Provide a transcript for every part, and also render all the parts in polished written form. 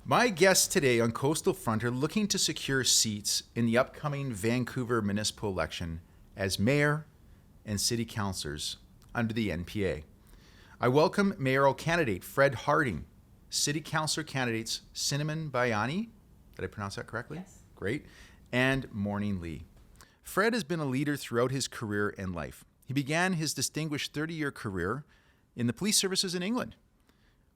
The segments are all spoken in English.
My guests today on Coastal Front are looking to secure seats in the upcoming Vancouver Municipal Election as mayor and city councillors under the NPA. I welcome mayoral candidate Fred Harding, city councillor candidates Cinnamon Bhayani, did I pronounce that correctly? Yes. Great, and Morning Lee. Fred has been a leader throughout his career and life. He began his distinguished 30-year career in the police services in England,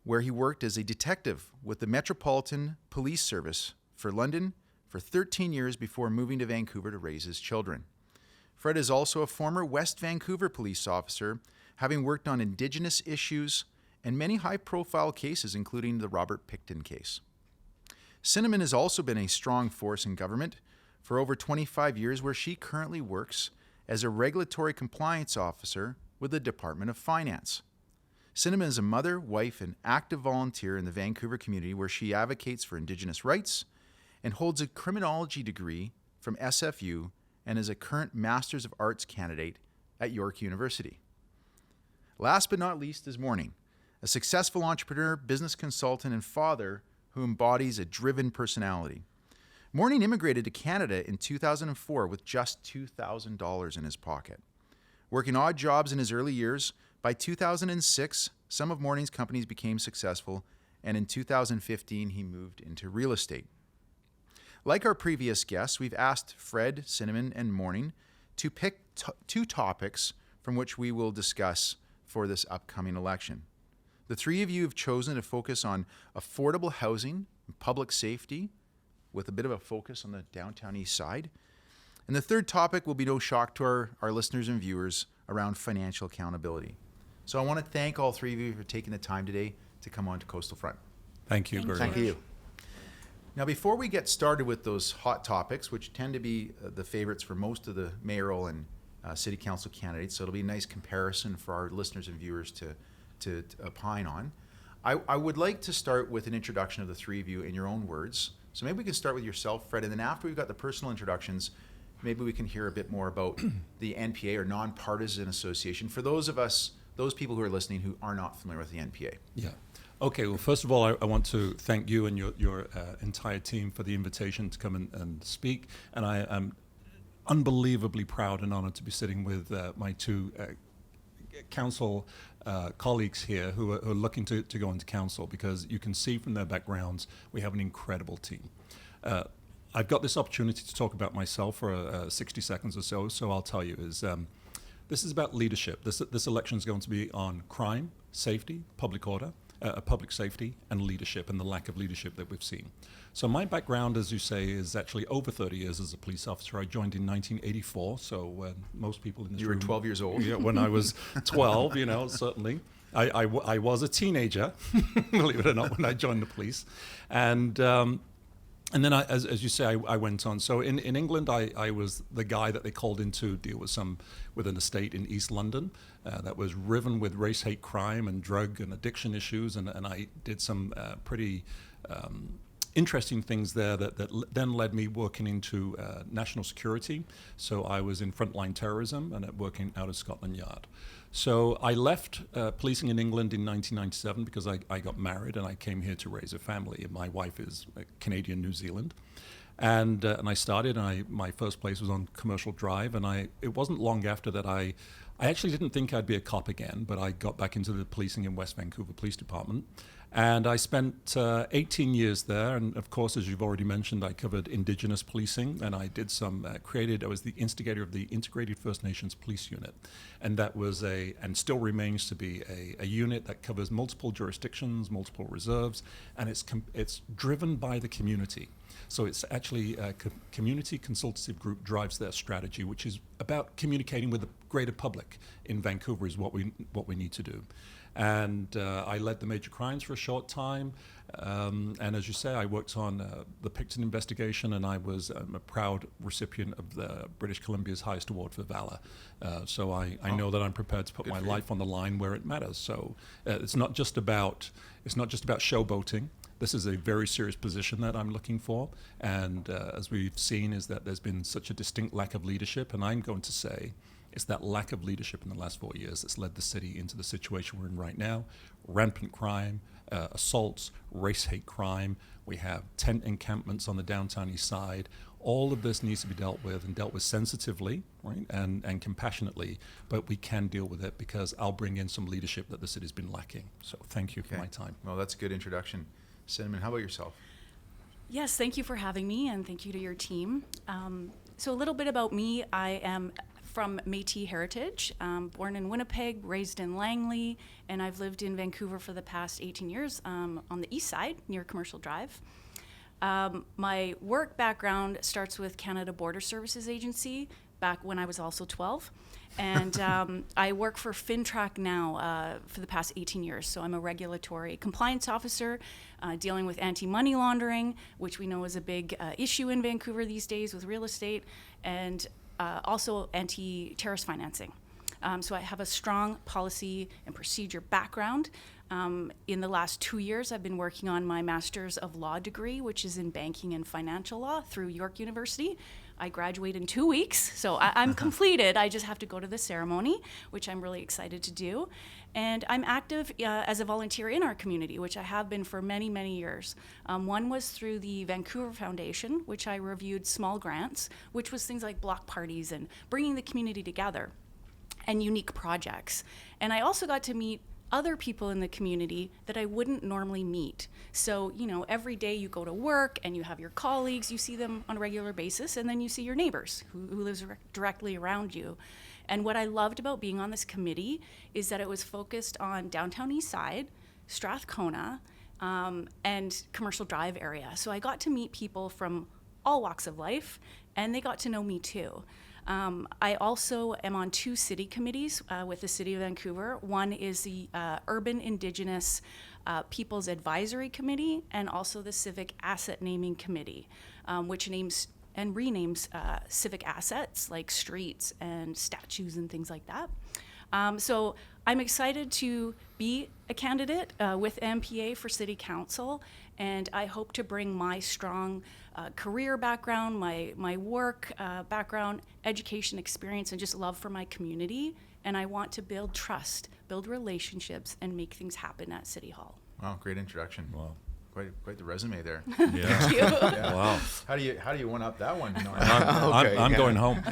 where he worked as a detective with the Metropolitan Police Service for London for 13 years before moving to Vancouver to raise his children. Fred is also a former West Vancouver police officer, having worked on Indigenous issues and many high-profile cases, including the Robert Pickton case. Cinnamon has also been a strong force in government for over 25 years, where she currently works as a regulatory compliance officer with the Department of Finance. Cinnamon is a mother, wife, and active volunteer in the Vancouver community, where she advocates for Indigenous rights and holds a criminology degree from SFU and is a current Masters of Arts candidate at York University. Last but not least is Morning, a successful entrepreneur, business consultant, and father who embodies a driven personality. Morning immigrated to Canada in 2004 with just $2,000 in his pocket. Working odd jobs in his early years, by 2006, some of Morning's companies became successful, and in 2015, he moved into real estate. Like our previous guests, we've asked Fred, Cinnamon, and Morning to pick two topics from which we will discuss for this upcoming election. The three of you have chosen to focus on affordable housing and public safety, with a bit of a focus on the downtown east side. And the third topic will be no shock to our listeners and viewers around financial accountability. So I want to thank all three of you for taking the time today to come on to Coastal Front. Thank you very much. Thank you. Now, before we get started with those hot topics, which tend to be the favorites for most of the mayoral and city council candidates, so it'll be a nice comparison for our listeners and viewers to opine on, I would like to start with an introduction of the three of you in your own words. So maybe we can start with yourself, Fred, and then after we've got the personal introductions, maybe we can hear a bit more about the NPA, or Non-Partisan Association, for those people who are listening who are not familiar with the NPA. Yeah. Okay. Well, first of all, I want to thank you and your entire team for the invitation to come and speak. And I am unbelievably proud and honored to be sitting with my two council colleagues here who are looking to go into council, because you can see from their backgrounds we have an incredible team. I've got this opportunity to talk about myself for 60 seconds or so I'll tell you this is about leadership. This election is going to be on crime, safety, public order, public safety, and leadership, and the lack of leadership that we've seen. So my background, as you say, is actually over 30 years as a police officer. I joined in 1984, so most people in this room... You were 12 years old? Yeah, when I was 12, certainly. I was a teenager, believe it or not, when I joined the police. And then, as you say, I went on. So in England, I was the guy that they called in to deal with an estate in East London that was riven with race, hate, crime, and drug and addiction issues. And I did some pretty interesting things there that then led me working into national security. So I was in frontline terrorism and working out of Scotland Yard. So I left policing in England in 1997 because I got married and I came here to raise a family. And my wife is Canadian, New Zealand. And I started, my first place was on Commercial Drive. And it wasn't long after that I actually didn't think I'd be a cop again, but I got back into the policing in West Vancouver Police Department. And I spent 18 years there. And of course, as you've already mentioned, I covered Indigenous policing, and I did I was the instigator of the Integrated First Nations Police Unit. And that was and still remains to be a unit that covers multiple jurisdictions, multiple reserves, and it's driven by the community. So it's actually a community consultative group drives their strategy, which is about communicating with the greater public in Vancouver is what we need to do. And I led the major crimes for a short time. And as you say, I worked on the Pickton investigation, and I was a proud recipient of the British Columbia's highest award for valor. So I know that I'm prepared to put my life on the line where it matters. So it's not just about showboating. This is a very serious position that I'm looking for. And as we've seen, is that there's been such a distinct lack of leadership. And I'm going to say It's that lack of leadership in the last 4 years that's led the city into the situation we're in right now. Rampant crime, assaults, race hate crime. We have tent encampments on the downtown east side. All of this needs to be dealt with, and dealt with sensitively, right, and compassionately, but we can deal with it because I'll bring in some leadership that the city's been lacking. So thank you for my time. Well, that's a good introduction. Cinnamon, how about yourself? Yes, thank you for having me, and thank you to your team. So a little bit about me. I am from Métis heritage, born in Winnipeg, raised in Langley, and I've lived in Vancouver for the past 18 years on the east side near Commercial Drive. My work background starts with Canada Border Services Agency back when I was also 12. And I work for FinTrack now for the past 18 years. So I'm a regulatory compliance officer dealing with anti-money laundering, which we know is a big issue in Vancouver these days with real estate, and also anti-terrorist financing. So I have a strong policy and procedure background. In the last 2 years, I've been working on my Master's of Law degree, which is in Banking and Financial Law through York University. I graduate in 2 weeks, so I'm completed. I just have to go to the ceremony, which I'm really excited to do. And I'm active as a volunteer in our community, which I have been for many, many years. One was through the Vancouver Foundation, which I reviewed small grants, which was things like block parties and bringing the community together and unique projects. And I also got to meet other people in the community that I wouldn't normally meet. So, you know, every day you go to work and you have your colleagues, you see them on a regular basis, and then you see your neighbors who lives directly around you. And what I loved about being on this committee is that it was focused on downtown east side, Strathcona, and Commercial Drive area. So I got to meet people from all walks of life, and they got to know me too. I also am on 2 city committees with the City of Vancouver. One is the Urban Indigenous Peoples Advisory Committee, and also the Civic Asset Naming Committee, which names and renames civic assets like streets and statues and things like that. So I'm excited to be a candidate with NPA for City Council, and I hope to bring my strong career background, my work background, education experience, and just love for my community. And I want to build trust, build relationships, and make things happen at City Hall. Wow, great introduction. Wow. Quite the resume there. Thank you. Yeah. Wow. How do you one up that one? No, I'm going home.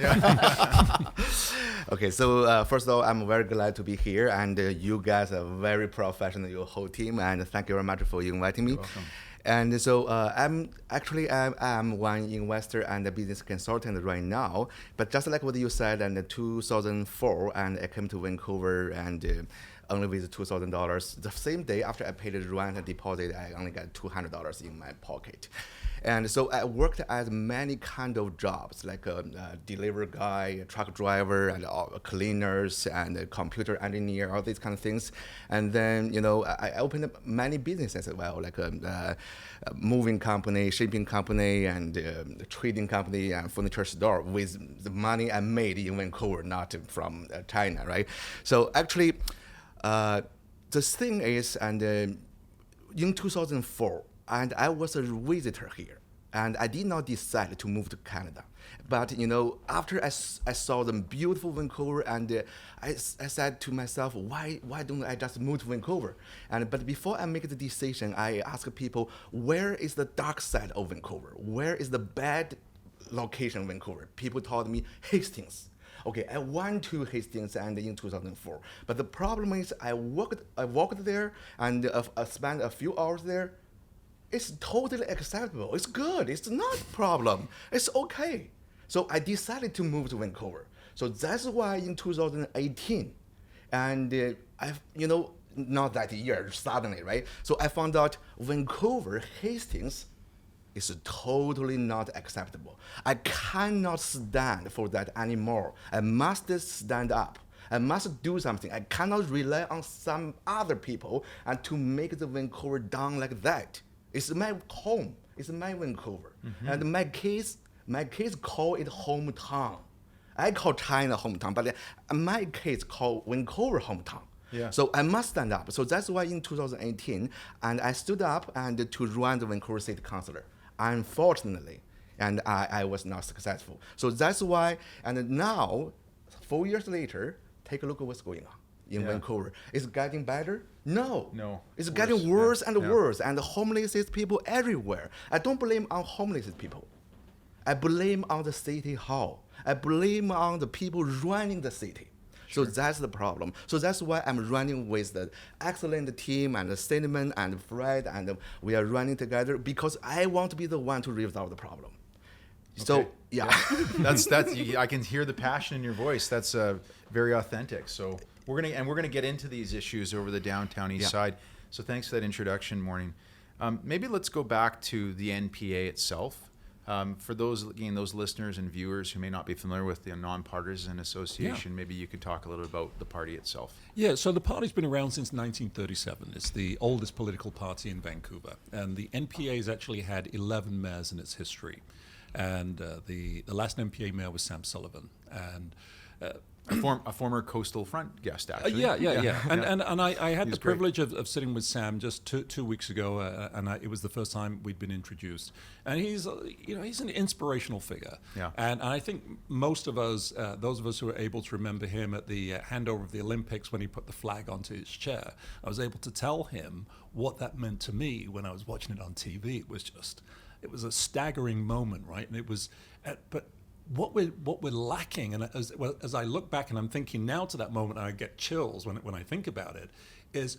Okay, so first of all, I'm very glad to be here, and you guys are very professional, your whole team, and thank you very much for inviting me. You're welcome. And so I'm one investor and a business consultant right now. But just like what you said, in 2004, and I came to Vancouver and only with $2,000. The same day after I paid the rent and deposit, I only got $200 in my pocket. And so I worked at many kind of jobs, like a delivery guy, a truck driver, and cleaners, and a computer engineer, all these kind of things. And then, you know, I opened up many businesses as well, like a moving company, shipping company, and trading company, and furniture store with the money I made in Vancouver, not from China, right? So actually, the thing is, and in 2004, and I was a visitor here, and I did not decide to move to Canada. But, you know, after I saw the beautiful Vancouver, and I said to myself, why don't I just move to Vancouver? But before I make the decision, I ask people, where is the dark side of Vancouver? Where is the bad location of Vancouver? People told me Hastings. Okay, I went to Hastings and in 2004. But the problem is I walked there and spent a few hours there. It's totally acceptable. It's good. It's not a problem. It's okay. So I decided to move to Vancouver. So that's why in 2018, and not that year, suddenly, right? So I found out Vancouver, Hastings, is totally not acceptable. I cannot stand for that anymore. I must stand up. I must do something. I cannot rely on some other people and to make the Vancouver down like that. It's my home. It's my Vancouver. Mm-hmm. And my kids call it hometown. I call China hometown, but my kids call Vancouver hometown. Yeah. So I must stand up. So that's why in 2018, and I stood up and to run the Vancouver City Councillor. Unfortunately, and I was not successful. So that's why, and now 4 years later, take a look at what's going on in Yeah. Vancouver. Is it getting better? No. No, It's worse. getting worse Yeah. and Yeah. worse, and homeless people everywhere. I don't blame on homeless people. I blame on the city hall. I blame on the people running the city. So that's the problem. So that's why I'm running with the excellent team and Cinnamon and Fred, and we are running together because I want to be the one to resolve the problem. So Okay. yeah. that's I can hear the passion in your voice. That's very authentic. So we're gonna get into these issues over the downtown east Yeah. side. So thanks for that introduction, Morning. Maybe let's go back to the NPA itself. For those listeners and viewers who may not be familiar with the Non-Partisan Association, maybe you could talk a little about the party itself. Yeah, so the party's been around since 1937. It's the oldest political party in Vancouver. And the NPA has actually had 11 mayors in its history. And the last NPA mayor was Sam Sullivan. And A former Coastal Front guest, actually. Yeah. And I had He's the great. privilege of sitting with Sam just two weeks ago, and it was the first time we'd been introduced. And he's an inspirational figure. Yeah. And I think most of us, those of us who are able to remember him at the handover of the Olympics when he put the flag onto his chair, I was able to tell him what that meant to me when I was watching it on TV. It was a staggering moment, right? And it was, but what we're lacking, and as I look back and I'm thinking now to that moment, and I get chills when I think about it, is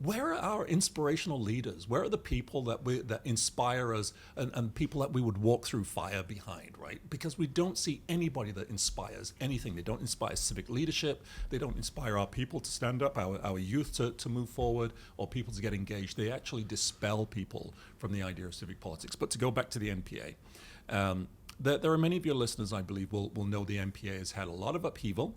where are our inspirational leaders? Where are the people that inspire us and people that we would walk through fire behind, right? Because we don't see anybody that inspires anything. They don't inspire civic leadership. They don't inspire our people to stand up, our youth to move forward, or people to get engaged. They actually dispel people from the idea of civic politics. But to go back to the NPA, there are many of your listeners, I believe, will know the NPA has had a lot of upheaval.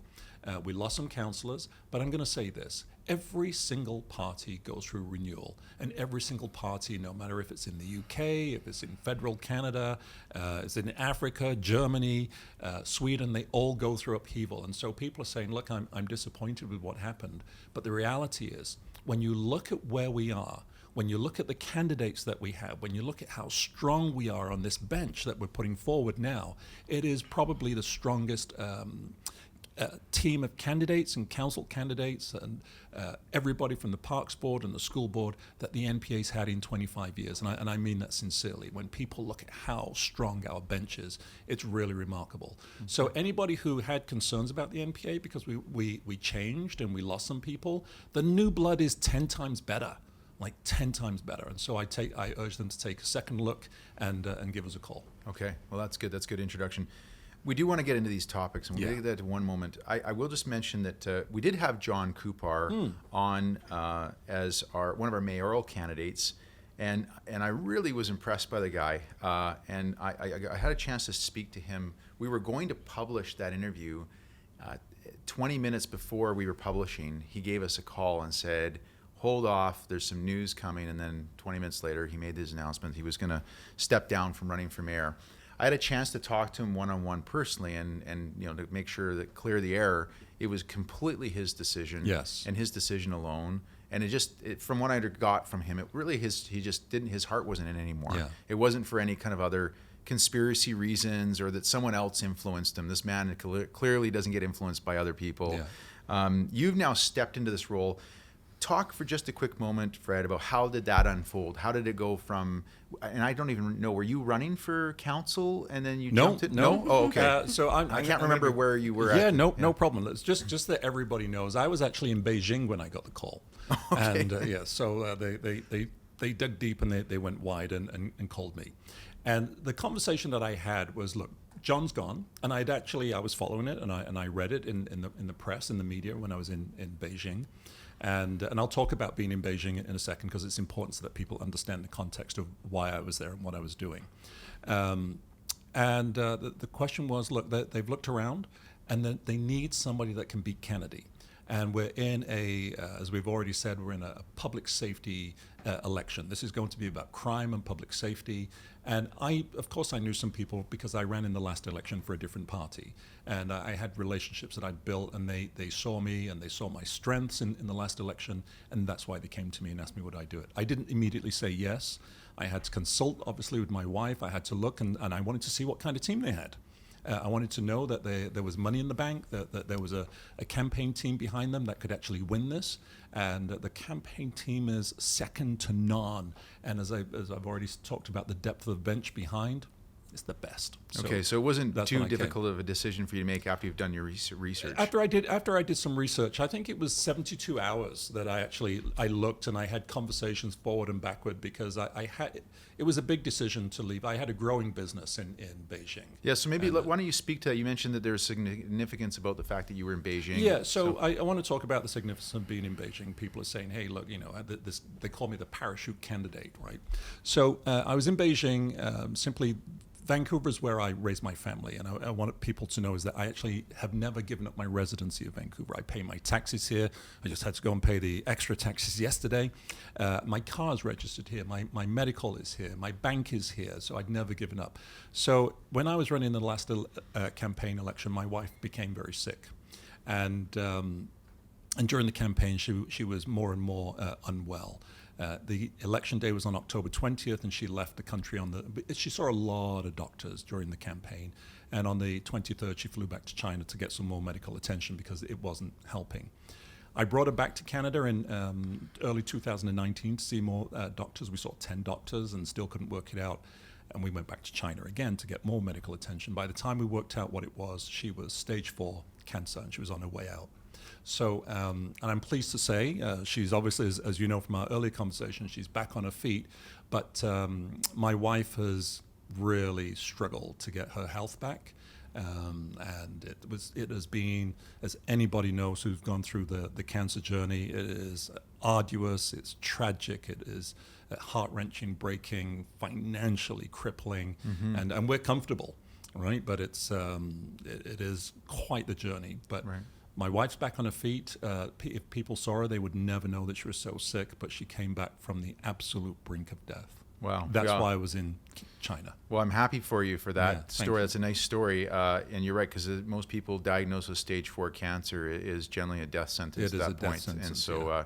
We lost some councillors, but I'm going to say this. Every single party goes through renewal, and every single party, no matter if it's in the UK, if it's in federal Canada, it's in Africa, Germany, Sweden, they all go through upheaval. And so people are saying, look, I'm disappointed with what happened. But the reality is, when you look at where we are, when you look at the candidates that we have, when you look at how strong we are on this bench that we're putting forward now, it is probably the strongest team of candidates and council candidates and everybody from the Parks Board and the School Board that the NPA's had in 25 years. And I mean that sincerely. When people look at how strong our bench is, it's really remarkable. Mm-hmm. So anybody who had concerns about the NPA because we changed and we lost some people, the new blood is 10 times better. Like 10 times better. And so I urge them to take a second look and give us a call. Okay, well that's good. That's a good introduction. We do want to get into these topics, and we'll get to that in one moment. I will just mention that we did have John Kupar on as one of our mayoral candidates, and I really was impressed by the guy. And I had a chance to speak to him. We were going to publish that interview 20 minutes before we were publishing. He gave us a call and said, hold off, there's some news coming, and then 20 minutes later he made his announcement he was going to step down from running for mayor. I had a chance to talk to him one-on-one personally and to make sure that clear the air. It was completely his decision, yes, and his decision alone. And from what I got from him, his heart wasn't in it anymore. Yeah. It wasn't for any kind of other conspiracy reasons or that someone else influenced him. This man clearly doesn't get influenced by other people. Yeah. You've now stepped into this role. Talk for just a quick moment, Fred, about how did that unfold? How did it go from, and I don't even know, were you running for council and then you jumped it? No. Oh, okay. So I can't remember where you were yeah, at. No problem. It's just that everybody knows. I was actually in Beijing when I got the call. Okay. And so they dug deep and they went wide and called me. And the conversation that I had was, look, John's gone, and I was following it, and I read it in the press, in the media when I was in Beijing. And I'll talk about being in Beijing in a second because it's important so that people understand the context of why I was there and what I was doing. The question was, look, they've looked around and they need somebody that can beat Kennedy. And we're in as we've already said, we're in a public safety election. This is going to be about crime and public safety. And of course I knew some people because I ran in the last election for a different party. And I had relationships that I'd built, and they saw me and they saw my strengths in the last election. And that's why they came to me and asked me would I do it. I didn't immediately say yes. I had to consult, obviously, with my wife. I had to look, and I wanted to see what kind of team they had. I wanted to know that there was money in the bank, that there was a campaign team behind them that could actually win this, and that the campaign team is second to none. And as I've already talked about, the depth of the bench behind, it's the best. Okay, so it wasn't that's too when I difficult of a decision for you to make after you've done your research. After I did some research, I think it was 72 hours that I looked, and I had conversations forward and backward, because it was a big decision to leave. I had a growing business in Beijing. Yeah, so maybe why don't you speak to that? You mentioned that there's significance about the fact that you were in Beijing. Yeah, so I want to talk about the significance of being in Beijing. People are saying, hey, look, they call me the parachute candidate, right? So I was in Beijing, simply. Vancouver is where I raised my family, and I want people to know is that I actually have never given up my residency of Vancouver. I pay my taxes here. I just had to go and pay the extra taxes yesterday. My car is registered here. My medical is here. My bank is here. So I'd never given up. So when I was running the last campaign election, my wife became very sick, and during the campaign, she was more and more unwell. The election day was on October 20th, and she left the country she saw a lot of doctors during the campaign. And on the 23rd, she flew back to China to get some more medical attention because it wasn't helping. I brought her back to Canada in early 2019 to see more doctors. We saw 10 doctors and still couldn't work it out. And we went back to China again to get more medical attention. By the time we worked out what it was, she was stage 4 cancer, and she was on her way out. So, and I'm pleased to say, she's obviously, as you know from our earlier conversation, she's back on her feet. But my wife has really struggled to get her health back. And it has been, as anybody knows who's gone through the cancer journey, it is arduous, it's tragic, it is heart-wrenching, breaking, financially crippling, and we're comfortable, right? But it is quite the journey. But right. My wife's back on her feet. If people saw her, they would never know that she was so sick, but she came back from the absolute brink of death. Wow. That's why I was in China. Well, I'm happy for you for that story. You. That's a nice story. And you're right, because most people diagnosed with stage 4 cancer is generally a death sentence at that point. And so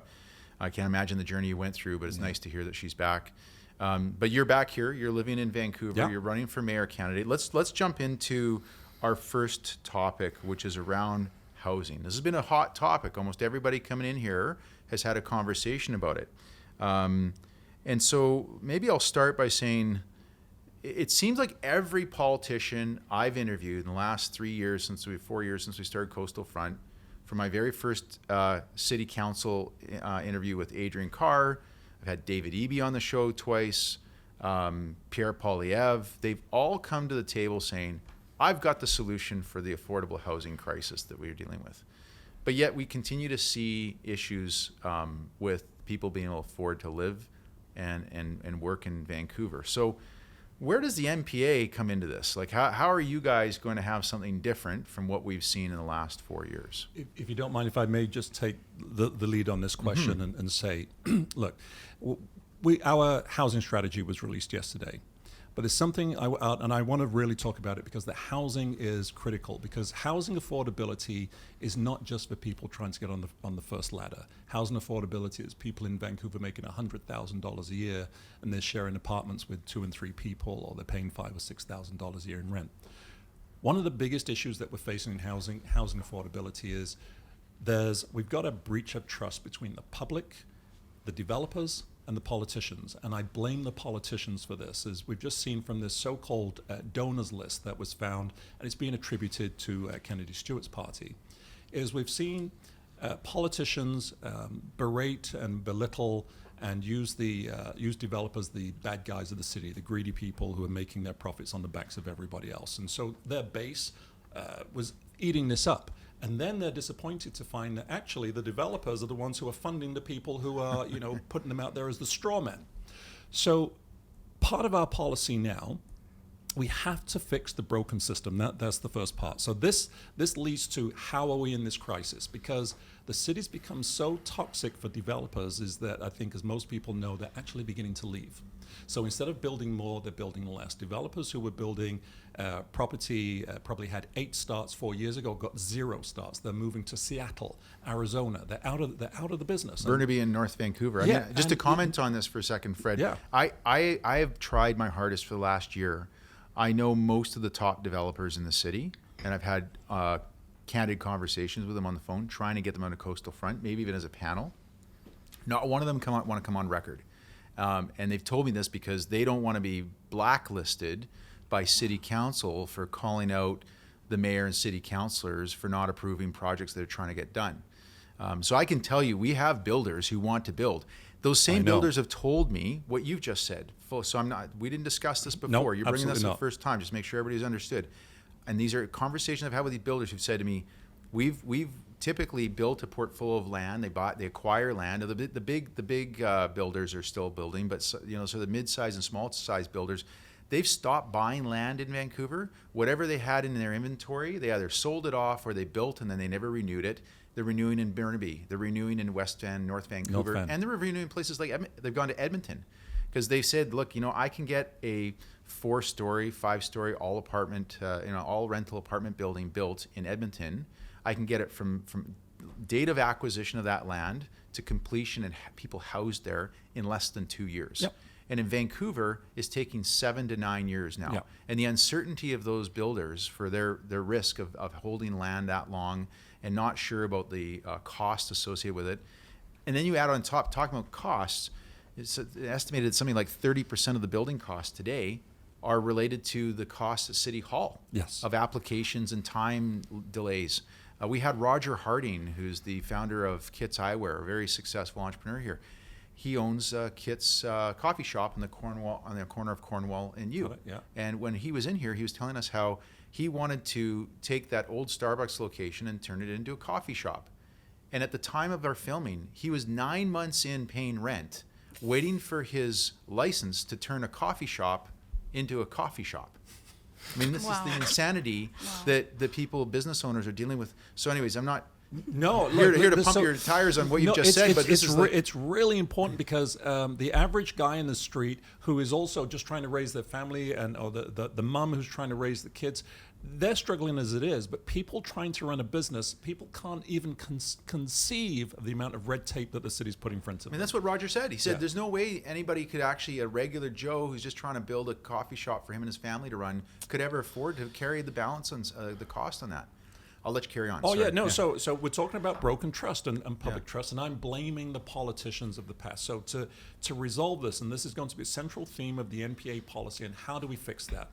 I can't imagine the journey you went through, but it's nice to hear that she's back. But you're back here. You're living in Vancouver. Yeah. You're running for mayor candidate. Let's jump into our first topic, which is around housing. This has been a hot topic. Almost everybody coming in here has had a conversation about it. And so maybe I'll start by saying it seems like every politician I've interviewed in the last 4 years since we started Coastal Front, from my very first city council interview with Adrian Carr, I've had David Eby on the show twice, Pierre Poilievre, they've all come to the table saying, I've got the solution for the affordable housing crisis that we're dealing with. But yet we continue to see issues with people being able to afford to live and work in Vancouver. So where does the NPA come into this? Like, how are you guys going to have something different from what we've seen in the last 4 years? If you don't mind, if I may just take the lead on this question and say, look, our housing strategy was released yesterday. But there's something, and I want to really talk about it because the housing is critical, because housing affordability is not just for people trying to get on the first ladder. Housing affordability is people in Vancouver making $100,000 a year and they're sharing apartments with 2 and 3 people, or they're paying $5,000 or $6,000 a year in rent. One of the biggest issues that we're facing in housing affordability is we've got a breach of trust between the public, the developers, and the politicians. And I blame the politicians for this, as we've just seen from this so-called donors list that was found, and it's being attributed to Kennedy Stewart's party, is we've seen politicians berate and belittle and use developers, the bad guys of the city, the greedy people who are making their profits on the backs of everybody else. And so their base was eating this up. And then they're disappointed to find that actually the developers are the ones who are funding the people who are, putting them out there as the straw men. So part of our policy now, we have to fix the broken system. That's the first part. So this leads to how are we in this crisis? Because the city's become so toxic for developers is that I think, as most people know, they're actually beginning to leave. So instead of building more, they're building less. Developers who were building property probably had 8 starts 4 years ago, got 0 starts. They're moving to Seattle, Arizona. They're out of the business. Burnaby in North Vancouver. Just to comment on this for a second, Fred. Yeah. I have tried my hardest for the last year I know most of the top developers in the city, and I've had candid conversations with them on the phone, trying to get them on a coastal front, maybe even as a panel. Not one of them want to come on record. And they've told me this because they don't want to be blacklisted by city council for calling out the mayor and city councilors for not approving projects that they're trying to get done. So I can tell you, we have builders who want to build. Those same builders have told me what you've just said. So we didn't discuss this before. Nope, You're bringing this absolutely up the first time. Just make sure everybody's understood. And these are conversations I've had with these builders who've said to me, we've typically built a portfolio of land. They acquire land. The big builders are still building, but so the mid-size and small-size builders, they've stopped buying land in Vancouver. Whatever they had in their inventory, they either sold it off or they built and then they never renewed it. They're renewing in Burnaby. They're renewing in West Van, North Vancouver, and they're renewing places like they've gone to Edmonton, because they said, look, I can get a 4-story, 5-story, all apartment, all rental apartment building built in Edmonton. I can get it from date of acquisition of that land to completion and people housed there in less than 2 years. Yep. And in Vancouver, it's taking 7 to 9 years now. Yep. And the uncertainty of those builders for their risk of holding land that long and not sure about the cost associated with it. And then you add on top, talking about costs, it's estimated something like 30% of the building costs today are related to the cost at City Hall of applications and time delays. We had Roger Harding, who's the founder of Kit's Eyewear, a very successful entrepreneur here. He owns Kit's coffee shop on the corner of Cornwall and U. And when he was in here, he was telling us how he wanted to take that old Starbucks location and turn it into a coffee shop. And at the time of our filming, he was 9 months in paying rent, waiting for his license to turn a coffee shop into a coffee shop. I mean, this is the insanity that the business owners are dealing with. So anyways, I'm not here to pump your tires on what you've just said, but it's really important because the average guy in the street who is also just trying to raise their family or the mom who's trying to raise the kids, they're struggling as it is, but people trying to run a business, people can't even conceive of the amount of red tape that the city's putting in front of them. I mean, that's what Roger said. He said there's no way anybody could actually, a regular Joe who's just trying to build a coffee shop for him and his family to run, could ever afford to carry the balance on the cost on that. I'll let you carry on. So we're talking about broken trust and public trust, and I'm blaming the politicians of the past. So to resolve this, and this is going to be a central theme of the NPA policy, and how do we fix that?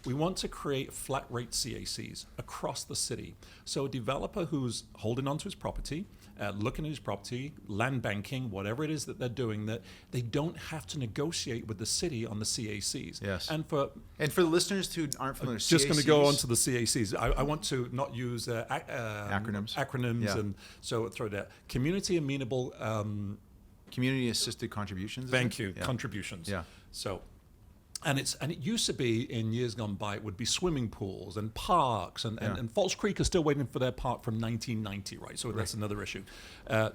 We want to create flat rate CACs across the city. So a developer who's holding onto his property, looking at his property, land banking, whatever it is that they're doing, that they don't have to negotiate with the city on the CACs. Yes. And for the listeners who aren't familiar, just going to go on to the CACs. I want to not use acronyms, and so throw that community amenable, community assisted contributions. Thank you, contributions. Yeah. So. And it used to be in years gone by, it would be swimming pools and parks, and Falls Creek is still waiting for their park from 1990, right? So that's another issue.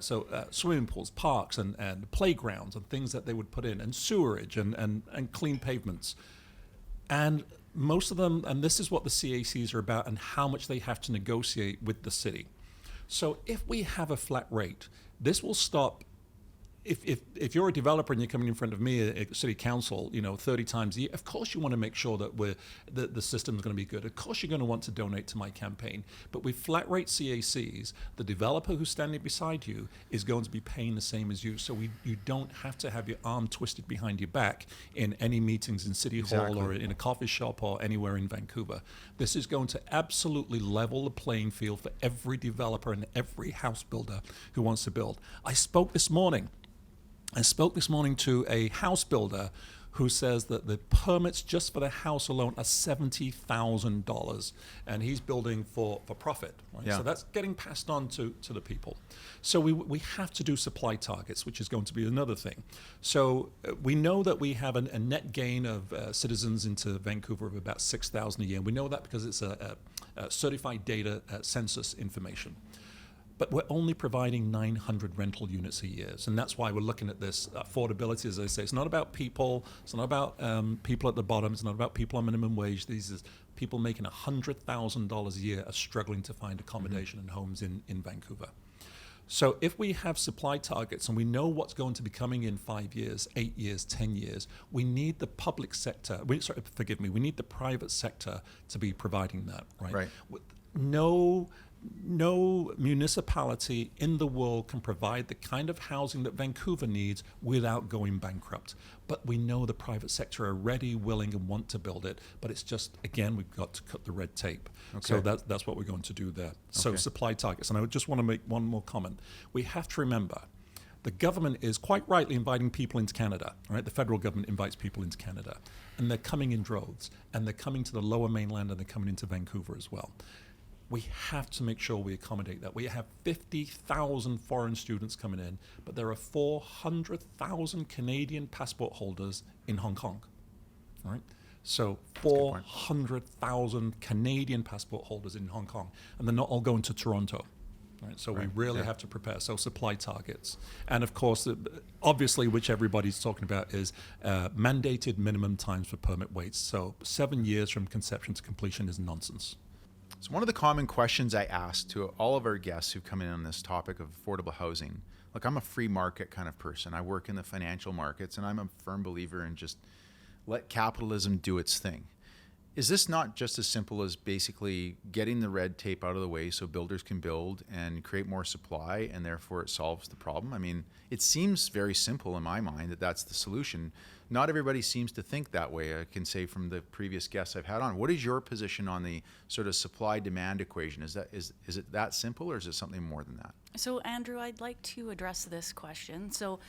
So swimming pools, parks, and playgrounds, and things that they would put in, and sewerage, and clean pavements. And most of them, and this is what the CACs are about, and how much they have to negotiate with the city. So if we have a flat rate, this will stop. If you're a developer and you're coming in front of me at city council, 30 times a year, of course you want to make sure that the system's going to be good. Of course you're going to want to donate to my campaign. But with flat rate CACs, the developer who's standing beside you is going to be paying the same as you. So you don't have to have your arm twisted behind your back in any meetings in City Hall or in a coffee shop or anywhere in Vancouver. This is going to absolutely level the playing field for every developer and every house builder who wants to build. I spoke this morning to a house builder who says that the permits just for the house alone are $70,000, and he's building for profit. Right? Yeah. So that's getting passed on to the people. So we have to do supply targets, which is going to be another thing. So we know that we have a net gain of citizens into Vancouver of about 6,000 a year. We know that because it's a certified data census information. But we're only providing 900 rental units a year. And that's why we're looking at this affordability, as I say. It's not about people. It's not about people at the bottom. It's not about people on minimum wage. These are people making $100,000 a year are struggling to find accommodation and homes in Vancouver. So if we have supply targets and we know what's going to be coming in 5 years, 8 years, 10 years, we need the public sector, we need the private sector to be providing that, right? Right. No municipality in the world can provide the kind of housing that Vancouver needs without going bankrupt. But we know the private sector are ready, willing, and want to build it. But it's just, again, we've got to cut the red tape. Okay. So that's what we're going to do there. So Okay. supply targets. And I just want to make one more comment. We have to remember, the government is quite rightly inviting people into Canada, right? The federal government invites people into Canada. And they're coming in droves. And they're coming to the Lower Mainland, and they're coming into Vancouver as well. We have to make sure we accommodate that. We have 50,000 foreign students coming in, but there are 400,000 Canadian passport holders in Hong Kong, right? So 400,000 Canadian passport holders in Hong Kong, and they're not all going to Toronto, right? So we really have to prepare. So supply targets. And of course, obviously, which everybody's talking about is mandated minimum times for permit waits. So 7 years from conception to completion is nonsense. So one of the common questions I ask to all of our guests who come in on this topic of affordable housing, look, I'm a free market kind of person. I work in the financial markets, and I'm a firm believer in just let capitalism do its thing. Is this not just as simple as basically getting the red tape out of the way so builders can build and create more supply, and therefore it solves the problem? I mean, it seems very simple in my mind that that's the solution. Not everybody seems to think that way. I can say from the previous guests I've had on. What is your position on the sort of supply-demand equation? Is it that simple, or is it something more than that? So, Andrew, I'd like to address this question. So,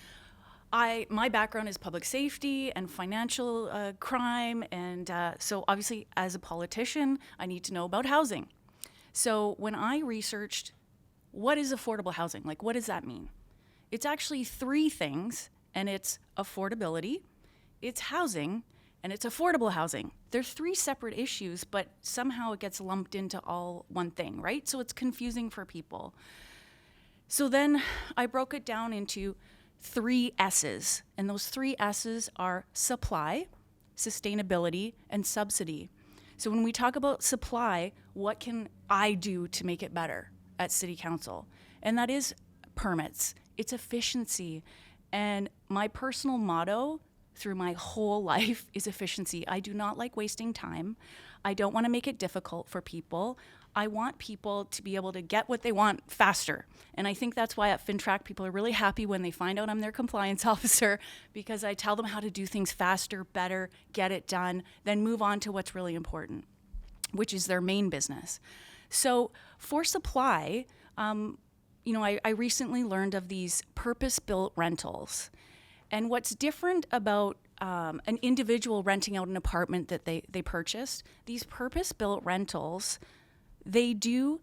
my background is public safety and financial crime, and so obviously as a politician, I need to know about housing. So when I researched what is affordable housing, like what does that mean? It's actually three things, and it's affordability, it's housing, and it's affordable housing. They're three separate issues, but somehow it gets lumped into all one thing, right? So it's confusing for people. So then I broke it down into 3 S's, and those 3 S's are supply, sustainability, and subsidy. So when we talk about supply, what can I do to make it better at City Council? And that is permits, it's efficiency. And my personal motto through my whole life is efficiency. I do not like wasting time. I don't want to make it difficult for people. I want people to be able to get what they want faster. And I think that's why at FinTrack, people are really happy when they find out I'm their compliance officer, because I tell them how to do things faster, better, get it done, then move on to what's really important, which is their main business. So for supply, I recently learned of these purpose-built rentals. And what's different about an individual renting out an apartment that they purchased, these purpose-built rentals, they do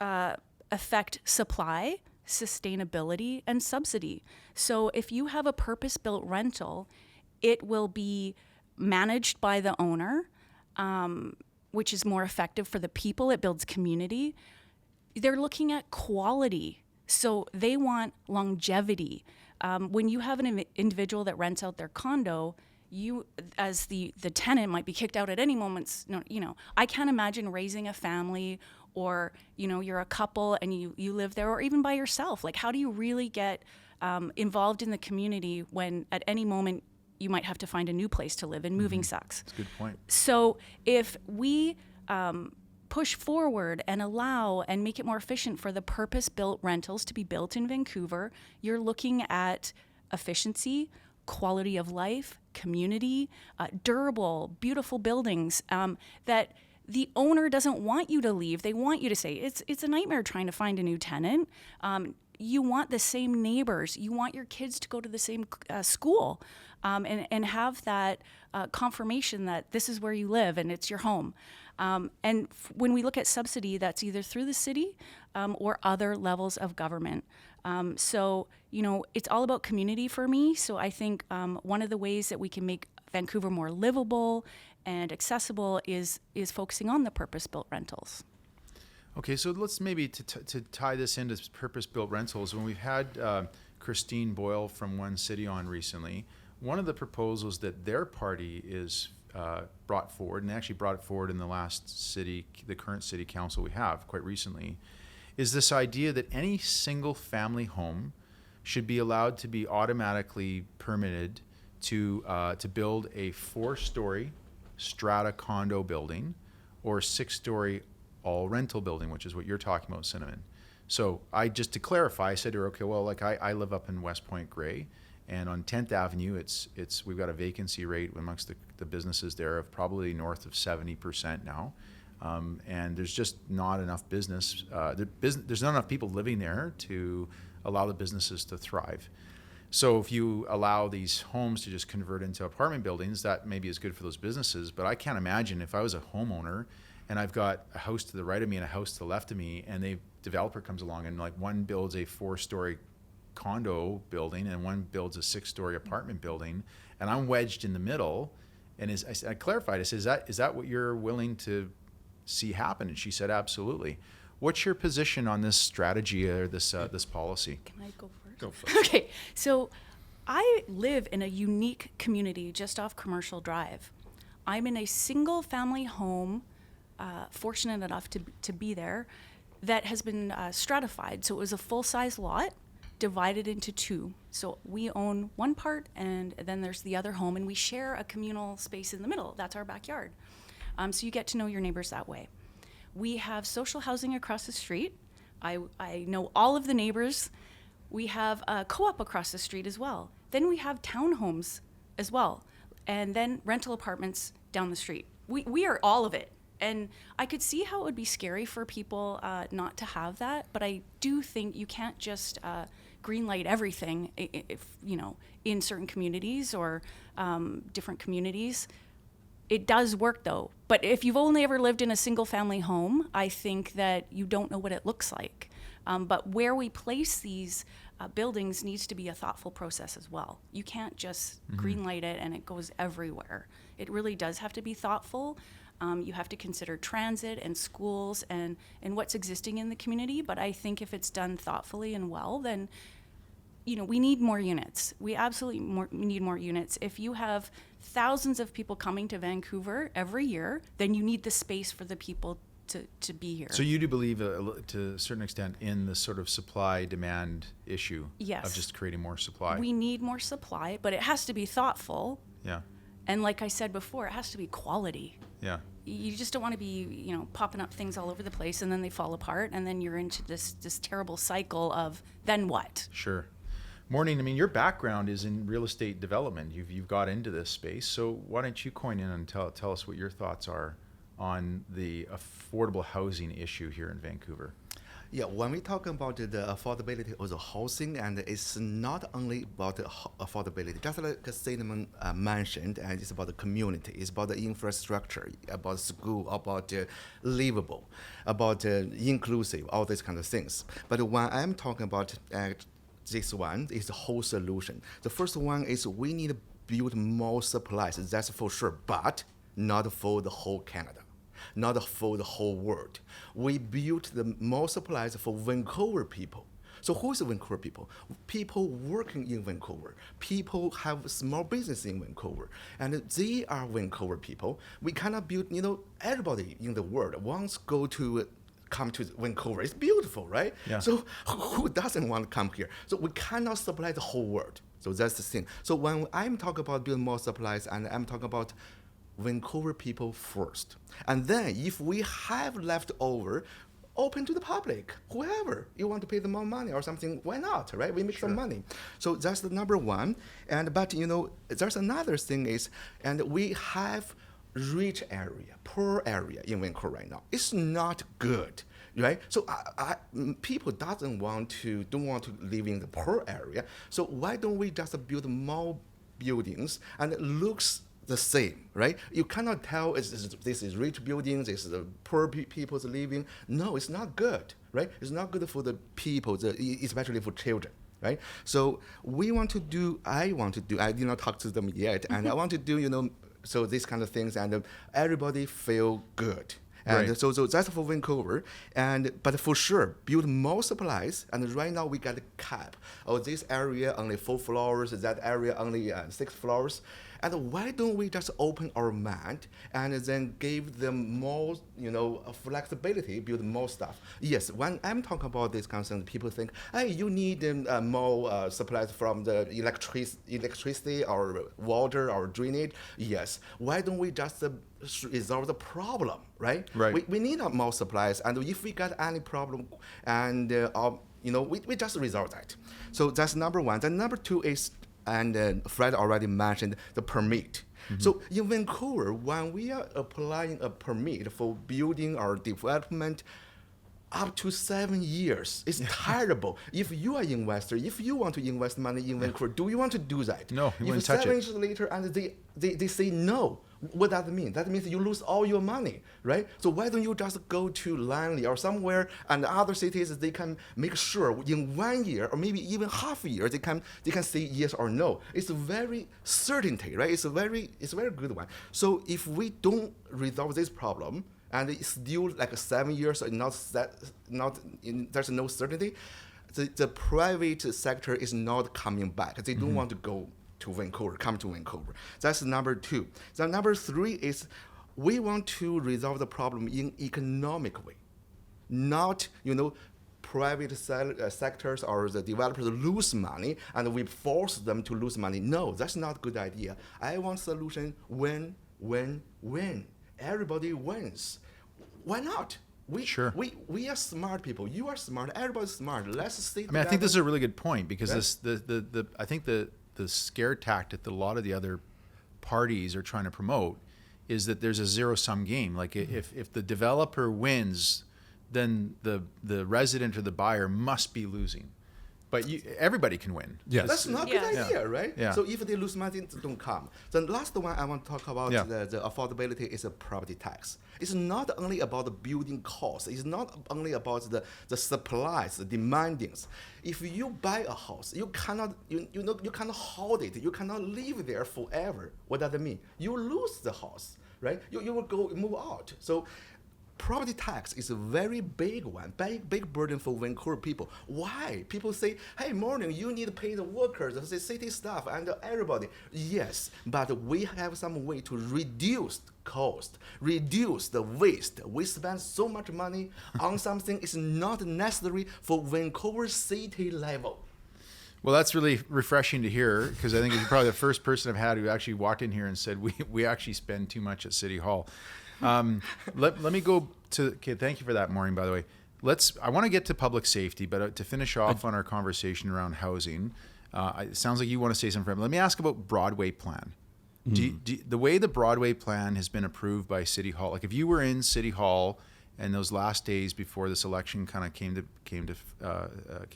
affect supply, sustainability, and subsidy. So if you have a purpose-built rental, it will be managed by the owner, which is more effective for the people. It builds community. They're looking at quality. So they want longevity. When you have an individual that rents out their condo, you, as the tenant, might be kicked out at any moment. I can't imagine raising a family, or, you're a couple and you live there, or even by yourself. Like, how do you really get involved in the community when at any moment you might have to find a new place to live, and moving sucks? That's a good point. So if we push forward and allow and make it more efficient for the purpose-built rentals to be built in Vancouver, you're looking at efficiency, quality of life, community, durable, beautiful buildings that the owner doesn't want you to leave. They want you to stay. It's a nightmare trying to find a new tenant. You want the same neighbors. You want your kids to go to the same school and have that confirmation that this is where you live and it's your home. And when we look at subsidy, that's either through the city or other levels of government. So, it's all about community for me. So I think one of the ways that we can make Vancouver more livable and accessible is focusing on the purpose-built rentals. Okay, so let's maybe to tie this into purpose-built rentals. When we've had Christine Boyle from One City on recently, one of the proposals that their party is brought forward, and they actually brought it forward in the current city council we have quite recently, is this idea that any single family home should be allowed to be automatically permitted to build a 4-story strata condo building or 6-story all rental building, which is what you're talking about, Cinnamon. So just to clarify, I said to her, okay, well, like I live up in West Point Grey, and on 10th Avenue, we've got a vacancy rate amongst the businesses there of probably north of 70% now. And there's just not enough business. There's not enough people living there to allow the businesses to thrive. So if you allow these homes to just convert into apartment buildings, that maybe is good for those businesses. But I can't imagine if I was a homeowner and I've got a house to the right of me and a house to the left of me, and the developer comes along and like one builds a 4-story condo building and one builds a 6-story apartment building, and I'm wedged in the middle. And I clarified, I said, is that what you're willing to see happen? And she said, absolutely. What's your position on this strategy or this policy? Can I go first? Go first. Okay, so I live in a unique community just off Commercial Drive. I'm in a single family home, fortunate enough to be there, that has been stratified. So it was a full-size lot divided into 2. So we own one part, and then there's the other home, and we share a communal space in the middle. That's our backyard. So you get to know your neighbors that way. We have social housing across the street. I know all of the neighbors. We have a co-op across the street as well. Then we have townhomes as well, and then rental apartments down the street. We are all of it. And I could see how it would be scary for people not to have that, but I do think you can't just greenlight everything, if in certain communities or different communities. It does work though. But if you've only ever lived in a single family home, I think that you don't know what it looks like. But where we place these buildings needs to be a thoughtful process as well. You can't just greenlight it and it goes everywhere. It really does have to be thoughtful. You have to consider transit and schools and what's existing in the community. But I think if it's done thoughtfully and well, then we need more units. We absolutely need more units. If you have thousands of people coming to Vancouver every year, then you need the space for the people to be here. So you do believe, to a certain extent, in the sort of supply-demand issue Yes. of just creating more supply? We need more supply, but it has to be thoughtful. Yeah. And like I said before, it has to be quality. Yeah. You just don't want to be, popping up things all over the place and then they fall apart and then you're into this terrible cycle of then what? Sure. Morning. I mean, your background is in real estate development. You've got into this space. So why don't you coin in and tell us what your thoughts are on the affordable housing issue here in Vancouver? Yeah, when we talk about the affordability of the housing, and it's not only about the affordability, just like Cinnamon mentioned, and it's about the community, it's about the infrastructure, about school, about livable, about inclusive, all these kind of things. But when I'm talking about this one, is the whole solution. The first one is we need to build more supplies, that's for sure, but not for the whole Canada. Not for the whole world. We built the more supplies for Vancouver people. So who is Vancouver people? People working in Vancouver. People have small business in Vancouver. And they are Vancouver people. We cannot build, everybody in the world wants to come to Vancouver. It's beautiful, right? Yeah. So who doesn't want to come here? So we cannot supply the whole world. So that's the thing. So when I'm talking about building more supplies, and I'm talking about Vancouver people first. And then if we have left over, open to the public, whoever you want to pay them more money or something, why not, right? We make some money. So that's the number one. But there's another thing is, and we have rich area, poor area in Vancouver right now. It's not good, right? So people don't want to live in the poor area. So why don't we just build more buildings and it looks the same, right? You cannot tell this is rich buildings, this is the poor people's living. No, it's not good, right? It's not good for the people, especially for children, right? So I want to do, I did not talk to them yet, and I want to do, so these kind of things, and everybody feel good. And Right. so that's for Vancouver. But for sure, build more supplies. And right now we got a cap. Oh, this area only 4 floors, that area only 6 floors. And why don't we just open our mind and then give them more, flexibility, build more stuff? Yes, when I'm talking about this concern, people think, hey, you need more supplies from the electricity or water or drainage. Yes, why don't we just resolve the problem, right? Right. We need more supplies, and if we got any problem, and we just resolve that. So that's number one. Then number two is, and Fred already mentioned, the permit. So in Vancouver, when we are applying a permit for building or development, up to 7 years. It's terrible. If you are an investor, if you want to invest money in Vancouver, do you want to do that? No, you wouldn't touch it. 7 years later and they say no, what does that mean? That means you lose all your money, right? So why don't you just go to Langley or somewhere, and other cities, they can make sure in 1 year or maybe even half a year they can say yes or no. It's very certainty, right? It's a very good one. So if we don't resolve this problem, and it's still like 7 years, there's no certainty, the private sector is not coming back. They don't want to come to Vancouver. That's number two. Then number three is we want to resolve the problem in economic way, not, private sectors or the developers lose money and we force them to lose money. No, that's not a good idea. I want solution win, win, win. Everybody wins. Why not? We are smart people. You are smart. Everybody's smart. Let's stay together. I think this is a really good point, because I think the scare tactic that a lot of the other parties are trying to promote is that there's a zero-sum game. Like if the developer wins, then the resident or the buyer must be losing. But everybody can win. Yes. That's not a good idea, right? Yeah. So if they lose money, they don't come. The last one I want to talk about, the affordability, is a property tax. It's not only about the building costs. It's not only about the supplies, the demandings. If you buy a house, you cannot hold it. You cannot live there forever. What does that mean? You lose the house, right? You will move out. So property tax is a very big one, big burden for Vancouver people. Why? People say, hey, morning, you need to pay the workers, the city staff, and everybody. Yes, but we have some way to reduce cost, reduce the waste. We spend so much money on something is not necessary for Vancouver city level. Well, that's really refreshing to hear, because I think you're probably the first person I've had who actually walked in here and said, we actually spend too much at City Hall. Let me go to, thank you for that, Maureen, by the way. I want to get to public safety, but to finish off on our conversation around housing, it sounds like you want to say something. Let me ask about Broadway plan. The way the Broadway plan has been approved by City Hall, like if you were in City Hall and those last days before this election kind of came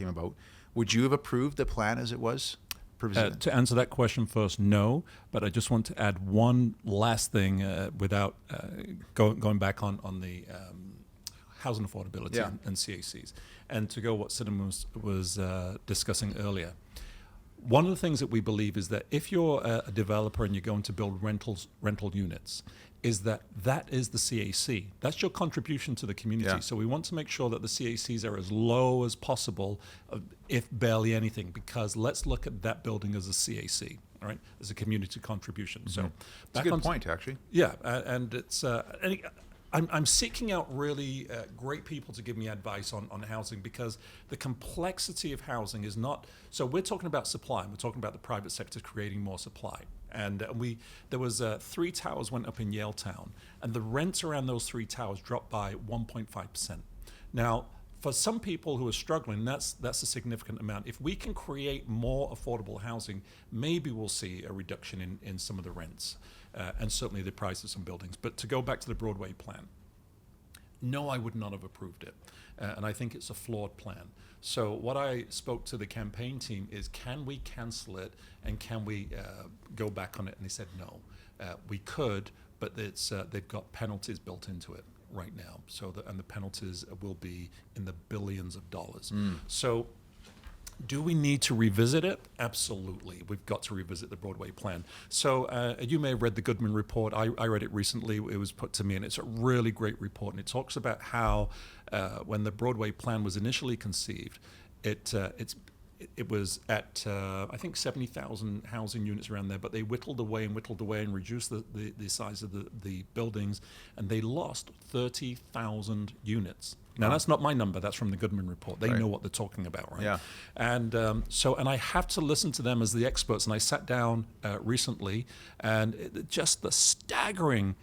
about, would you have approved the plan as it was? To answer that question first, no. But I just want to add one last thing without going back on the housing affordability and CACs, and to go what Cinnamon was discussing earlier. One of the things that we believe is that if you're a developer and you're going to build rental units, is that is the CAC. That's your contribution to the community. Yeah. So we want to make sure that the CACs are as low as possible, if barely anything, because let's look at that building as a CAC, all right, as a community contribution. Mm-hmm. So that's a good point, actually. Yeah, and it's I'm seeking out really great people to give me advice on housing, because the complexity of housing is not, so we're talking about supply, and we're talking about the private sector creating more supply. And there was 3 towers went up in Yaletown, and the rents around those 3 towers dropped by 1.5%. Now, for some people who are struggling, that's a significant amount. If we can create more affordable housing, maybe we'll see a reduction in some of the rents, and certainly the price of some buildings. But to go back to the Broadway plan, no, I would not have approved it. And I think it's a flawed plan. So what I spoke to the campaign team is, can we cancel it and can we go back on it? And they said no. We could, but they've got penalties built into it right now. And the penalties will be in the billions of dollars. So do we need to revisit it? Absolutely. We've got to revisit the Broadway plan. So you may have read the Goodman report. I read it recently. It was put to me, and it's a really great report. And it talks about how when the Broadway plan was initially conceived, it's it was at, I think, 70,000 housing units around there, but they whittled away and reduced the size of the buildings, and they lost 30,000 units. Now, that's not my number. That's from the Goodman report. They know what they're talking about, right? Yeah. And and I have to listen to them as the experts. And I sat down recently, and just the staggering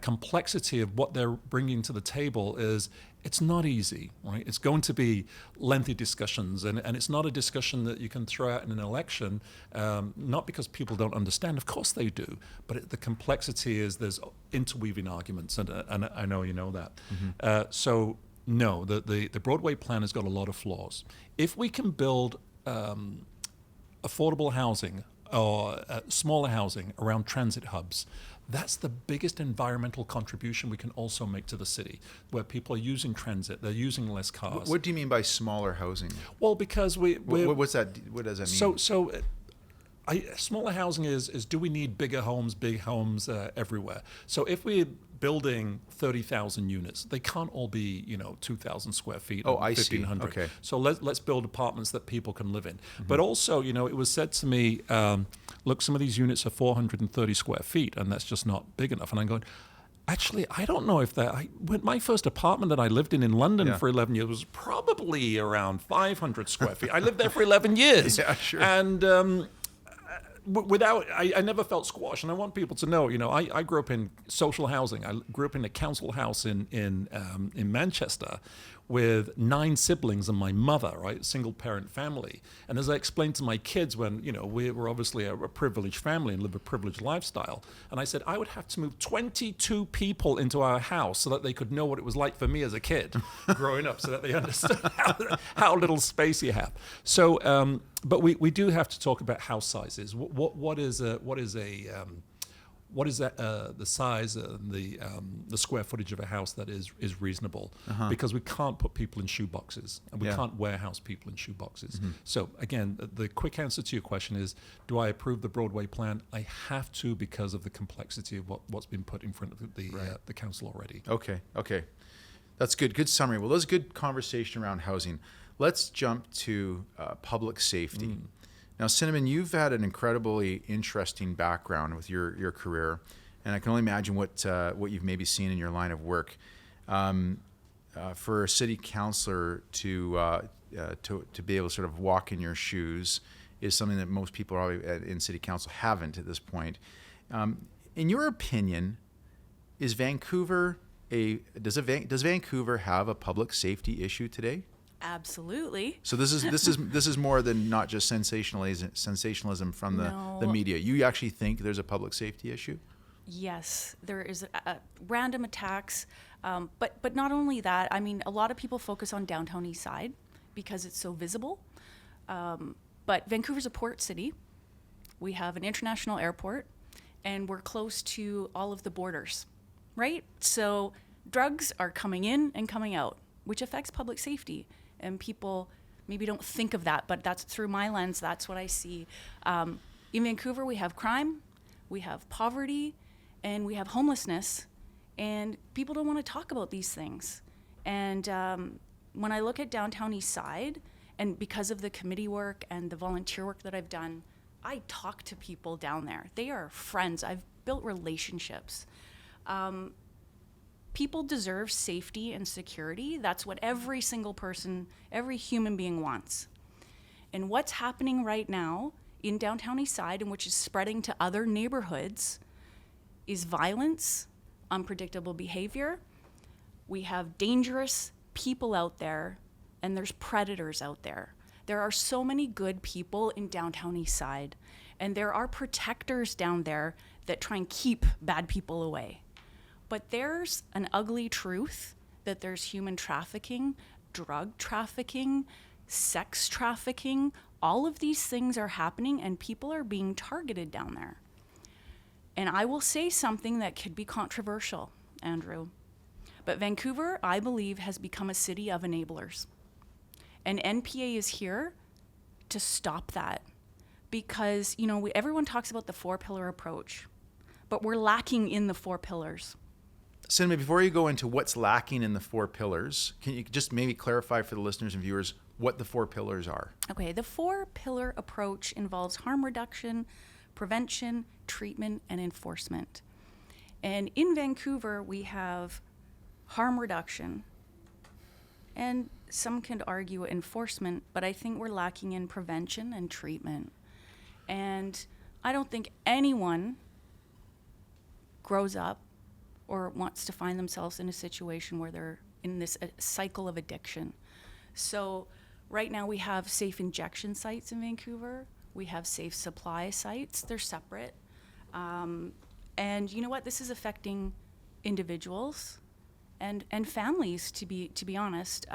complexity of what they're bringing to the table is, it's not easy, right? It's going to be lengthy discussions, and it's not a discussion that you can throw out in an election, not because people don't understand. Of course they do, but the complexity is there's interweaving arguments, and I know you know that. So no, the Broadway plan has got a lot of flaws. If we can build affordable housing or smaller housing around transit hubs, that's the biggest environmental contribution we can also make to the city, where people are using transit, they're using less cars. What do you mean by smaller housing? Well, because What's that? What does that mean? Smaller housing is do we need big homes everywhere? So if we're building 30,000 units, they can't all be 2,000 square feet. Oh, I 1,500. see. Okay. So let's build apartments that people can live in. But also, it was said to me, look, some of these units are 430 square feet, and that's just not big enough. And I'm going, actually, I don't know if that. My first apartment that I lived in London for 11 years was probably around 500 square feet. I lived there for 11 years. Yeah, sure. And I never felt squashed, and I want people to know, I grew up in social housing. I grew up in a council house in Manchester with 9 siblings and my mother, right, single parent family. And as I explained to my kids when, we were obviously a privileged family and live a privileged lifestyle, and I said I would have to move 22 people into our house so that they could know what it was like for me as a kid growing up, so that they understood how little space you have. So, but we do have to talk about house sizes. What is the size and the square footage of a house that is reasonable? Because we can't put people in shoe boxes, and we can't warehouse people in shoe boxes. So again, the quick answer to your question is, do I approve the Broadway plan? I have to, because of the complexity of what's been put in front of the council already. Okay. That's good. Good summary. Well, that was a good conversation around housing. Let's jump to public safety. Now, Cinnamon, you've had an incredibly interesting background with your career, and I can only imagine what you've maybe seen in your line of work. For a city councillor to be able to sort of walk in your shoes is something that most people in city council haven't at this point. In your opinion, does Vancouver have a public safety issue today? Absolutely. So this is more than not just sensationalism from the media. You actually think there's a public safety issue? Yes, there is random attacks, but not only that. I mean, a lot of people focus on downtown East Side because it's so visible. But Vancouver's a port city. We have an international airport, and we're close to all of the borders, right? So drugs are coming in and coming out, which affects public safety. And people maybe don't think of that, but that's through my lens, that's what I see. In Vancouver, we have crime, we have poverty, and we have homelessness, and people don't want to talk about these things. And when I look at downtown East Side, and because of the committee work and the volunteer work that I've done, I talk to people down there. They are friends. I've built relationships. People deserve safety and security. That's what every single person, every human being wants. And what's happening right now in downtown East Side, and which is spreading to other neighborhoods, is violence, unpredictable behavior. We have dangerous people out there, and there's predators out there. There are so many good people in downtown East Side, and there are protectors down there that try and keep bad people away. But there's an ugly truth that there's human trafficking, drug trafficking, sex trafficking. All of these things are happening, and people are being targeted down there. And I will say something that could be controversial, Andrew. But Vancouver, I believe, has become a city of enablers. And NPA is here to stop that. Because, everyone talks about the 4-pillar approach, but we're lacking in the 4 pillars. Cinnamon, before you go into what's lacking in the 4 pillars, can you just maybe clarify for the listeners and viewers what the 4 pillars are. Okay, the 4-pillar approach involves harm reduction, prevention, treatment, and enforcement. And in Vancouver, we have harm reduction, and some can argue enforcement, but I think we're lacking in prevention and treatment. And I don't think anyone grows up or wants to find themselves in a situation where they're in this cycle of addiction. So right now we have safe injection sites in Vancouver. We have safe supply sites. They're separate. And you know what? This is affecting individuals and families, to be honest.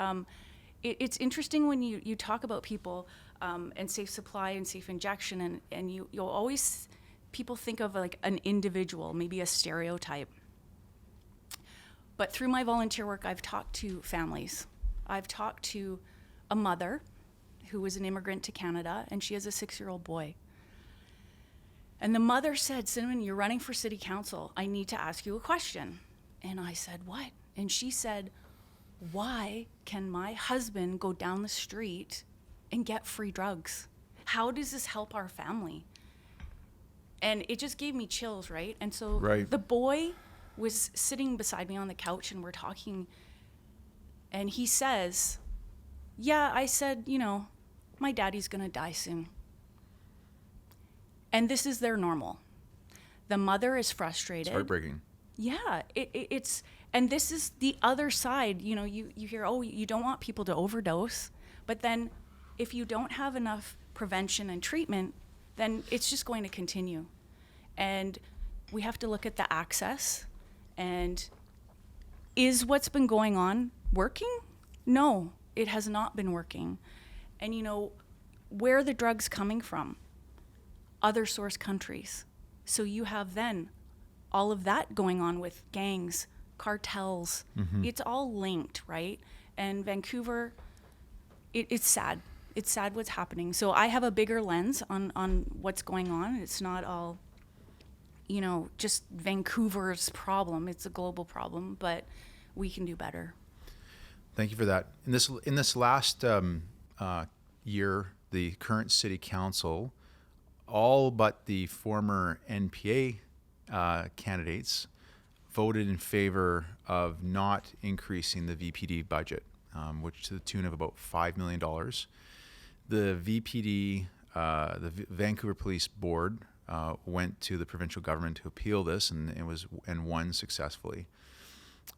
It's interesting when you talk about people and safe supply and safe injection, and you'll always, people think of like an individual, maybe a stereotype. But through my volunteer work, I've talked to families. I've talked to a mother who was an immigrant to Canada, and she has a 6-year-old boy. And the mother said, "Cinnamon, you're running for city council. I need to ask you a question." And I said, "What?" And she said, "Why can my husband go down the street and get free drugs? How does this help our family?" And it just gave me chills, right? And so the boy was sitting beside me on the couch, and we're talking, and he says, "Yeah," I said, "my daddy's gonna die soon." And this is their normal. The mother is frustrated. It's heartbreaking. Yeah, it's, and this is the other side. You hear, oh, you don't want people to overdose, but then if you don't have enough prevention and treatment, then it's just going to continue. And we have to look at the access, and is what's been going on working? No, it has not been working. And where are the drugs coming from? Other source countries. So you have then all of that going on with gangs, cartels. Mm-hmm. It's all linked, right? And Vancouver, it's sad. It's sad what's happening. So I have a bigger lens on what's going on. It's not all, just Vancouver's problem. It's a global problem, but we can do better. Thank you for that. In this last year, the current city council, all but the former NPA candidates voted in favor of not increasing the VPD budget, which to the tune of about $5 million. The VPD, the Vancouver Police Board, went to the provincial government to appeal this, and won successfully.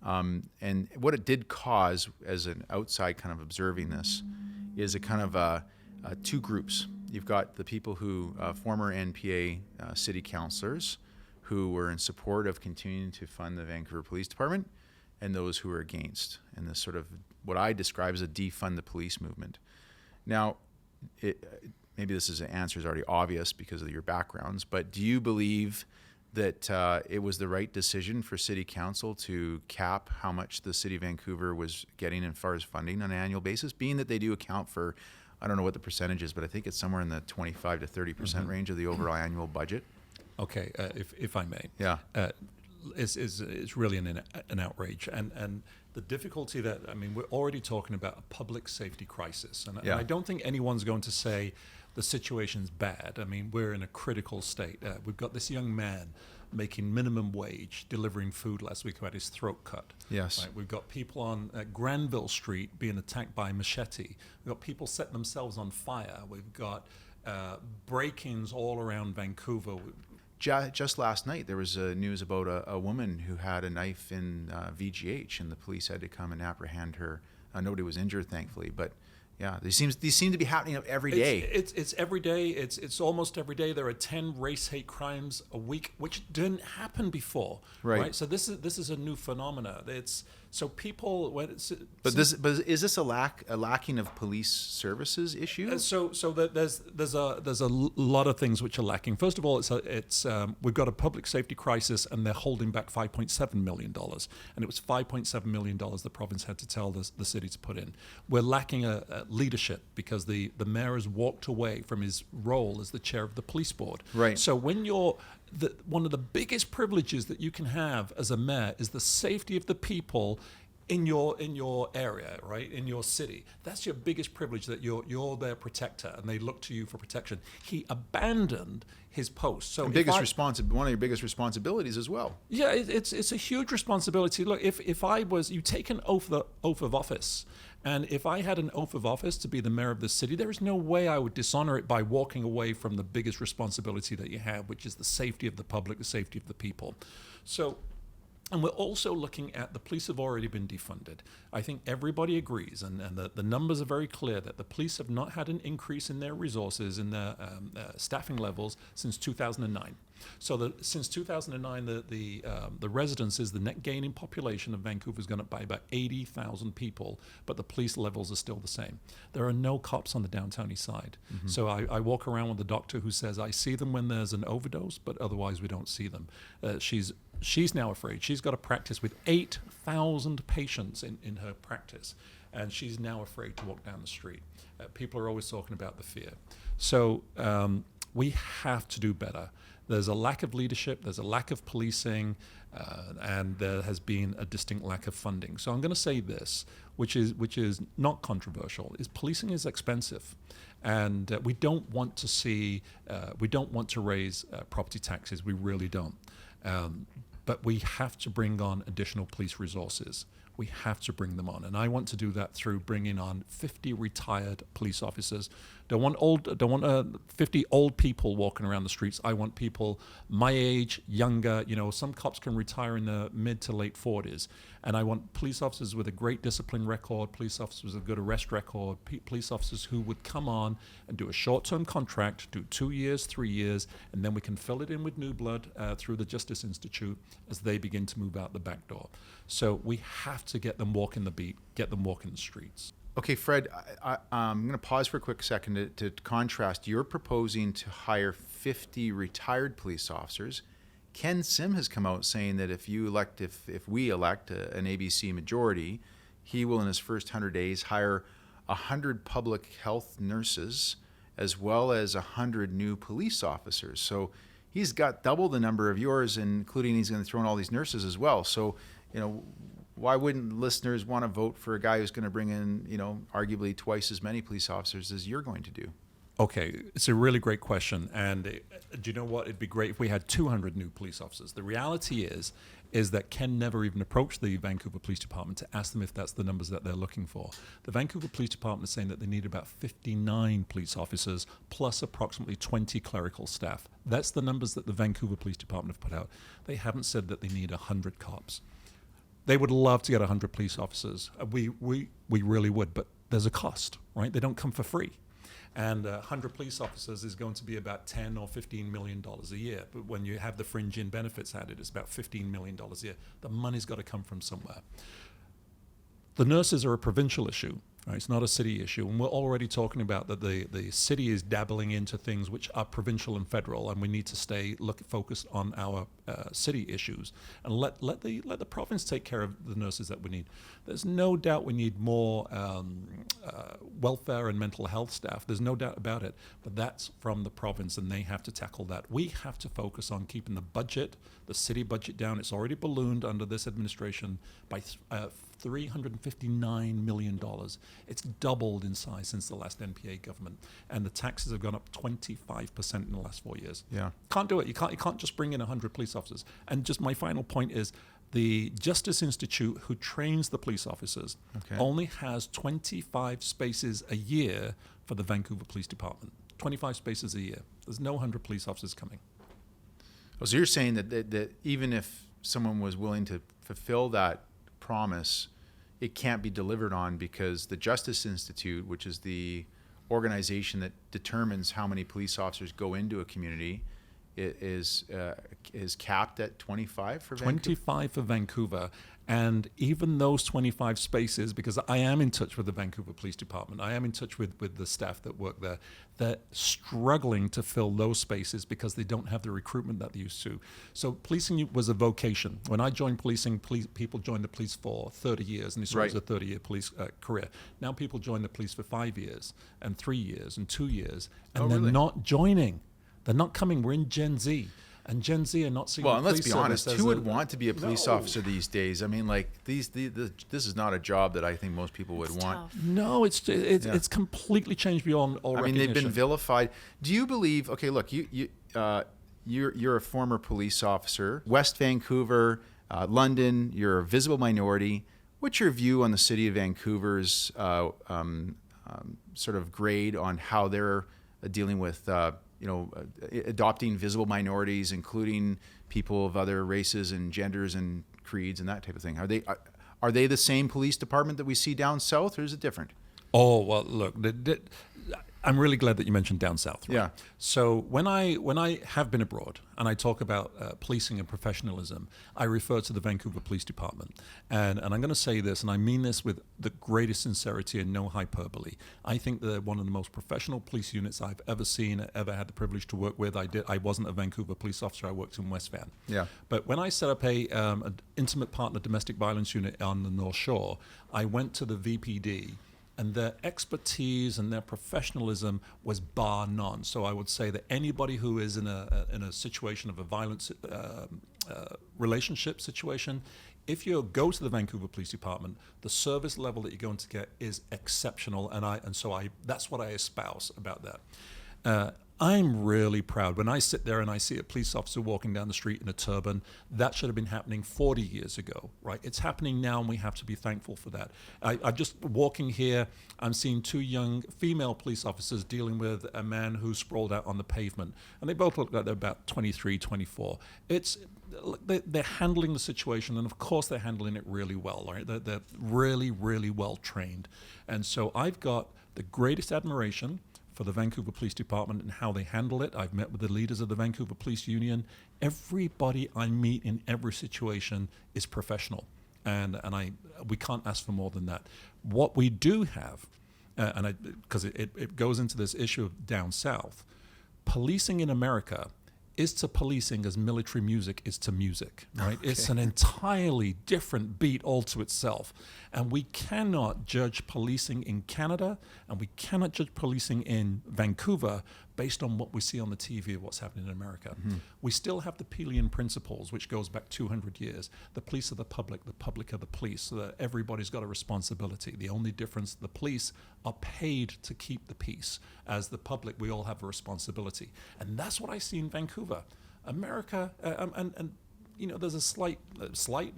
And what it did cause, as an outside kind of observing this, is a kind of two groups. You've got the people who, former NPA city councillors, who were in support of continuing to fund the Vancouver Police Department, and those who were against, and this sort of what I describe as a defund the police movement. Now, maybe this answer is already obvious because of your backgrounds, but do you believe that it was the right decision for City Council to cap how much the City of Vancouver was getting as far as funding on an annual basis, being that they do account for, I don't know what the percentage is, but I think it's somewhere in the 25 to 30% range of the overall annual budget? Okay, if I may. Yeah. It's really an outrage. And the difficulty we're already talking about a public safety crisis. And I don't think anyone's going to say the situation's bad. I mean, we're in a critical state. We've got this young man making minimum wage, delivering food last week who had his throat cut. Yes. Right? We've got people on Granville Street being attacked by machete. We've got people setting themselves on fire. We've got break-ins all around Vancouver. Just last night, there was news about a woman who had a knife in VGH, and the police had to come and apprehend her. Nobody was injured, thankfully, but yeah, these seem to be happening every day. It's every day. It's almost every day. There are 10 race hate crimes a week, which didn't happen before. Right. So this is a new phenomena. So people But is this a lacking of police services issue? So there's a lot of things which are lacking. First of all, it's we've got a public safety crisis, and they're holding back $5.7 million, and it was $5.7 million the province had to tell the city to put in. We're lacking a leadership because the mayor has walked away from his role as the chair of the police board. Right. So when you're one of the biggest privileges that you can have as a mayor is the safety of the people in your area, right, in your city. That's your biggest privilege, that you're their protector, and they look to you for protection. He abandoned his post. So one of your biggest responsibilities as well. Yeah, it's a huge responsibility. Look, if you take an oath of office, and if I had an oath of office to be the mayor of the city, there is no way I would dishonor it by walking away from the biggest responsibility that you have, which is the safety of the public, the safety of the people. So. And we're also looking at the police have already been defunded. I think everybody agrees, and the numbers are very clear, that the police have not had an increase in their resources, in their staffing levels since 2009. So since 2009, the residences, the net gain in population of Vancouver has gone up by about 80,000 people, but the police levels are still the same. There are no cops on the downtown east side. Mm-hmm. So I walk around with a doctor who says, I see them when there's an overdose, but otherwise we don't see them. She's now afraid. She's got to practice with 8,000 patients in her practice, and she's now afraid to walk down the street. People are always talking about the fear. So we have to do better. There's a lack of leadership, there's a lack of policing, and there has been a distinct lack of funding. So I'm going to say this, which is not controversial, is policing is expensive. And we don't want to raise property taxes, we really don't. But we have to bring on additional police resources. We have to bring them on, and I want to do that through bringing on 50 retired police officers. Don't want 50 old people walking around the streets. I want people my age, younger. Some cops can retire in the mid to late 40s, and I want police officers with a great discipline record, police officers with a good arrest record, police officers who would come on and do a short-term contract, do 2 years, 3 years, and then we can fill it in with new blood through the Justice Institute as they begin to move out the back door. So we have to get them walking the beat, get them walking the streets. Okay, Fred, I'm going to pause for a quick second to contrast. You're proposing to hire 50 retired police officers. Ken Sim has come out saying that if we elect an ABC majority, he will in his first 100 days hire 100 public health nurses as well as 100 new police officers. So he's got double the number of yours, including he's going to throw in all these nurses as well. So, why wouldn't listeners want to vote for a guy who's going to bring in, arguably twice as many police officers as you're going to do? Okay, it's a really great question. And do you know what? It'd be great if we had 200 new police officers. The reality is that Ken never even approached the Vancouver Police Department to ask them if that's the numbers that they're looking for. The Vancouver Police Department is saying that they need about 59 police officers plus approximately 20 clerical staff. That's the numbers that the Vancouver Police Department have put out. They haven't said that they need 100 cops. They would love to get 100 police officers. We really would, but there's a cost, right? They don't come for free. And 100 police officers is going to be about $10 or $15 million a year. But when you have the fringe-in benefits added, it's about $15 million a year. The money's got to come from somewhere. The nurses are a provincial issue. Right, it's not a city issue, and we're already talking about that the city is dabbling into things which are provincial and federal, and we need to stay focused on our city issues and let the province take care of the nurses that we need. There's no doubt we need more welfare and mental health staff. There's no doubt about it, but that's from the province, and they have to tackle that. We have to focus on keeping the city budget down. It's already ballooned under this administration by $359 million. It's doubled in size since the last NPA government, and the taxes have gone up 25% in the last 4 years. Yeah, can't do it. You can't just bring in 100 police officers. And just my final point is, the Justice Institute, who trains the police officers, only has 25 spaces a year for the Vancouver Police Department. 25 spaces a year. There's no 100 police officers coming. Oh, so you're saying that even if someone was willing to fulfill that promise, it can't be delivered on because the Justice Institute, which is the organization that determines how many police officers go into a community, is capped at 25 for Vancouver? 25 for Vancouver. And even those 25 spaces, because I am in touch with the Vancouver Police Department, I am in touch with the staff that work there, they're struggling to fill those spaces because they don't have the recruitment that they used to. So policing was a vocation. When I joined policing, people joined the police for 30 years, and they saw it was a 30-year police career. Now people join the police for 5 years, and 3 years, and 2 years, and they're not joining. They're not coming. We're in Gen Z. And Gen Z are not seeing Well, the and let's police be honest, service who as would want to be a police No. officer these days? I mean, like this is not a job that I think most people would It's want. tough. No, it's completely changed beyond all I mean, recognition. they've been vilified. Do you believe? Okay, look, you're a former police officer, West Vancouver, London. You're a visible minority. What's your view on the city of Vancouver's sort of grade on how they're dealing with adopting visible minorities, including people of other races and genders and creeds and that type of thing? Are they the same police department that we see down south, or is it different? Oh, well, look, I'm really glad that you mentioned down south. Right? Yeah. So when I have been abroad and I talk about policing and professionalism, I refer to the Vancouver Police Department. And I'm going to say this, and I mean this with the greatest sincerity and no hyperbole. I think they're one of the most professional police units I've ever seen, ever had the privilege to work with. I wasn't a Vancouver police officer. I worked in West Van. Yeah. But when I set up an intimate partner domestic violence unit on the North Shore, I went to the VPD, and their expertise and their professionalism was bar none. So I would say that anybody who is in a situation of a violent relationship situation, if you go to the Vancouver Police Department, the service level that you're going to get is exceptional, and so that's what I espouse about that. I'm really proud when I sit there and I see a police officer walking down the street in a turban. That should have been happening 40 years ago, right? It's happening now, and we have to be thankful for that. I'm just walking here. I'm seeing two young female police officers dealing with a man who sprawled out on the pavement, and they both look like they're about 23, 24. They're handling the situation, and of course they're handling it really well, right? They're really, really well trained. And so I've got the greatest admiration for the Vancouver Police Department and how they handle it. I've met with the leaders of the Vancouver Police Union. Everybody I meet in every situation is professional, and we can't ask for more than that. What we do have, because it goes into this issue of down south, policing in America is to policing as military music is to music, right? Okay. It's an entirely different beat all to itself. And we cannot judge policing in Canada, and we cannot judge policing in Vancouver based on what we see on the TV of what's happening in America. Mm-hmm. We still have the Pelian principles, which goes back 200 years. The police are the public are the police, so that everybody's got a responsibility. The only difference, the police are paid to keep the peace. As the public, we all have a responsibility. And that's what I see in Vancouver. America, and there's a slight,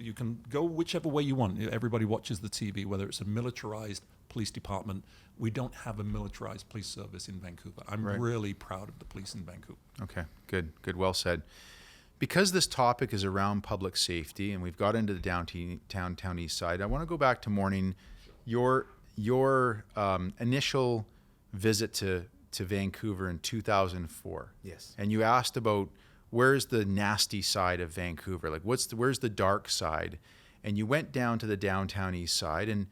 you can go whichever way you want. Everybody watches the TV, whether it's a militarized police department. We don't have a militarized police service in Vancouver. I'm really proud of the police in Vancouver. Okay, good, well said. Because this topic is around public safety, and we've got into the downtown east side, I want to go back to Morning. Your initial visit to Vancouver in 2004. Yes. And you asked about where's the nasty side of Vancouver? Like where's the dark side? And you went down to the downtown east side, and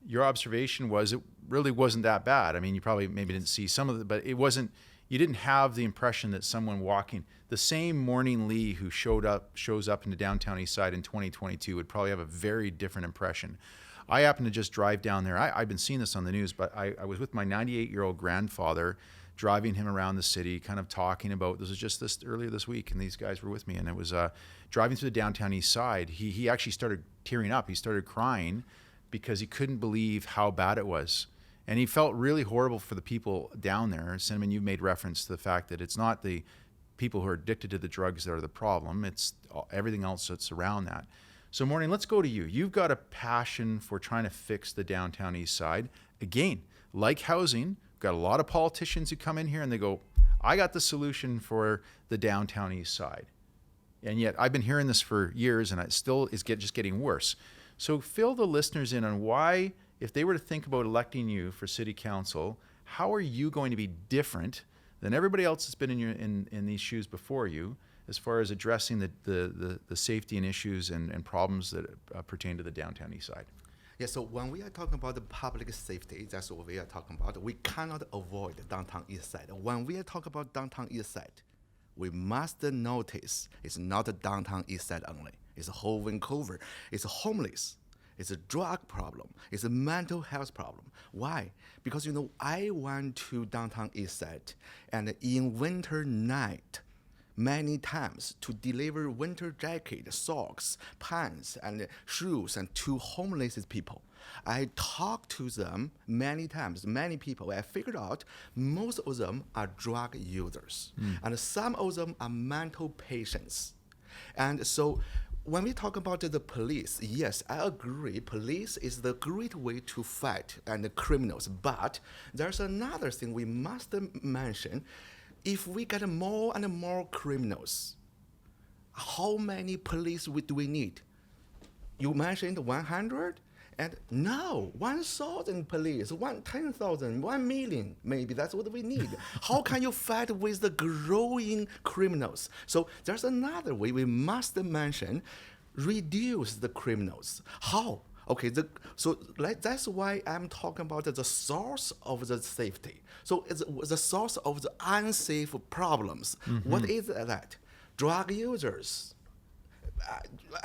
your observation was it really wasn't that bad. I mean, you probably maybe didn't see some of it, but it wasn't, you didn't have the impression that someone walking, the same Morning Lee who shows up in the downtown east side in 2022 would probably have a very different impression. I happened to just drive down there. I've been seeing this on the news, but I was with my 98-year-old grandfather, driving him around the city, kind of talking about, this was just earlier this week, and these guys were with me, and it was driving through the downtown east side. He actually started tearing up. He started crying because he couldn't believe how bad it was. And he felt really horrible for the people down there. Cinnamon, you made reference to the fact that it's not the people who are addicted to the drugs that are the problem, it's everything else that's around that. So Morning, let's go to you. You've got a passion for trying to fix the downtown east side. Again, like housing, got a lot of politicians who come in here and they go, I got the solution for the downtown east side. And yet I've been hearing this for years, and it still is just getting worse. So fill the listeners in on why, if they were to think about electing you for city council, how are you going to be different than everybody else that's been in these shoes before you, as far as addressing the safety and issues and problems that pertain to the downtown east side? Yeah, so when we are talking about the public safety, that's what we are talking about. We cannot avoid the downtown east side. When we are talking about downtown east side, we must notice it's not the downtown east side only. It's a whole Vancouver. It's homeless. It's a drug problem. It's a mental health problem. Why? Because, I went to downtown east side, and in winter night, many times to deliver winter jacket, socks, pants, and shoes and to homeless people. I talked to them many times, many people. I figured out most of them are drug users, and some of them are mental patients. And so when we talk about the police, yes, I agree, police is the great way to fight and the criminals. But there's another thing we must mention. If we get more and more criminals, how many police do we need? You mentioned 100? And no, 1,000 police, 10,000, 1 million, maybe that's what we need. How can you fight with the growing criminals? So there's another way we must mention, reduce the criminals. How? Okay, that's why I'm talking about the source of the safety. So it's the source of the unsafe problems. What is that? Drug users.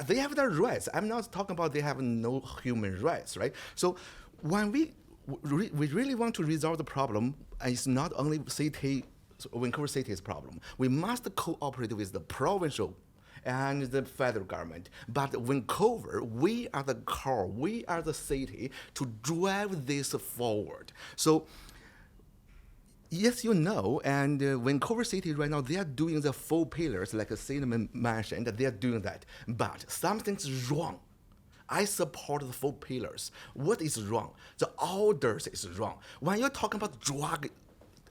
They have their rights. I'm not talking about they have no human rights, right? So when we really want to resolve the problem, it's not only Vancouver City's problem. We must cooperate with the provincial and the federal government. But Vancouver, we are the core, we are the city to drive this forward. So yes, you know, and Vancouver City right now, they are doing the 4 pillars, like Cinnamon mentioned, they are doing that. But something's wrong. I support the 4 pillars. What is wrong? The orders is wrong. When you're talking about drug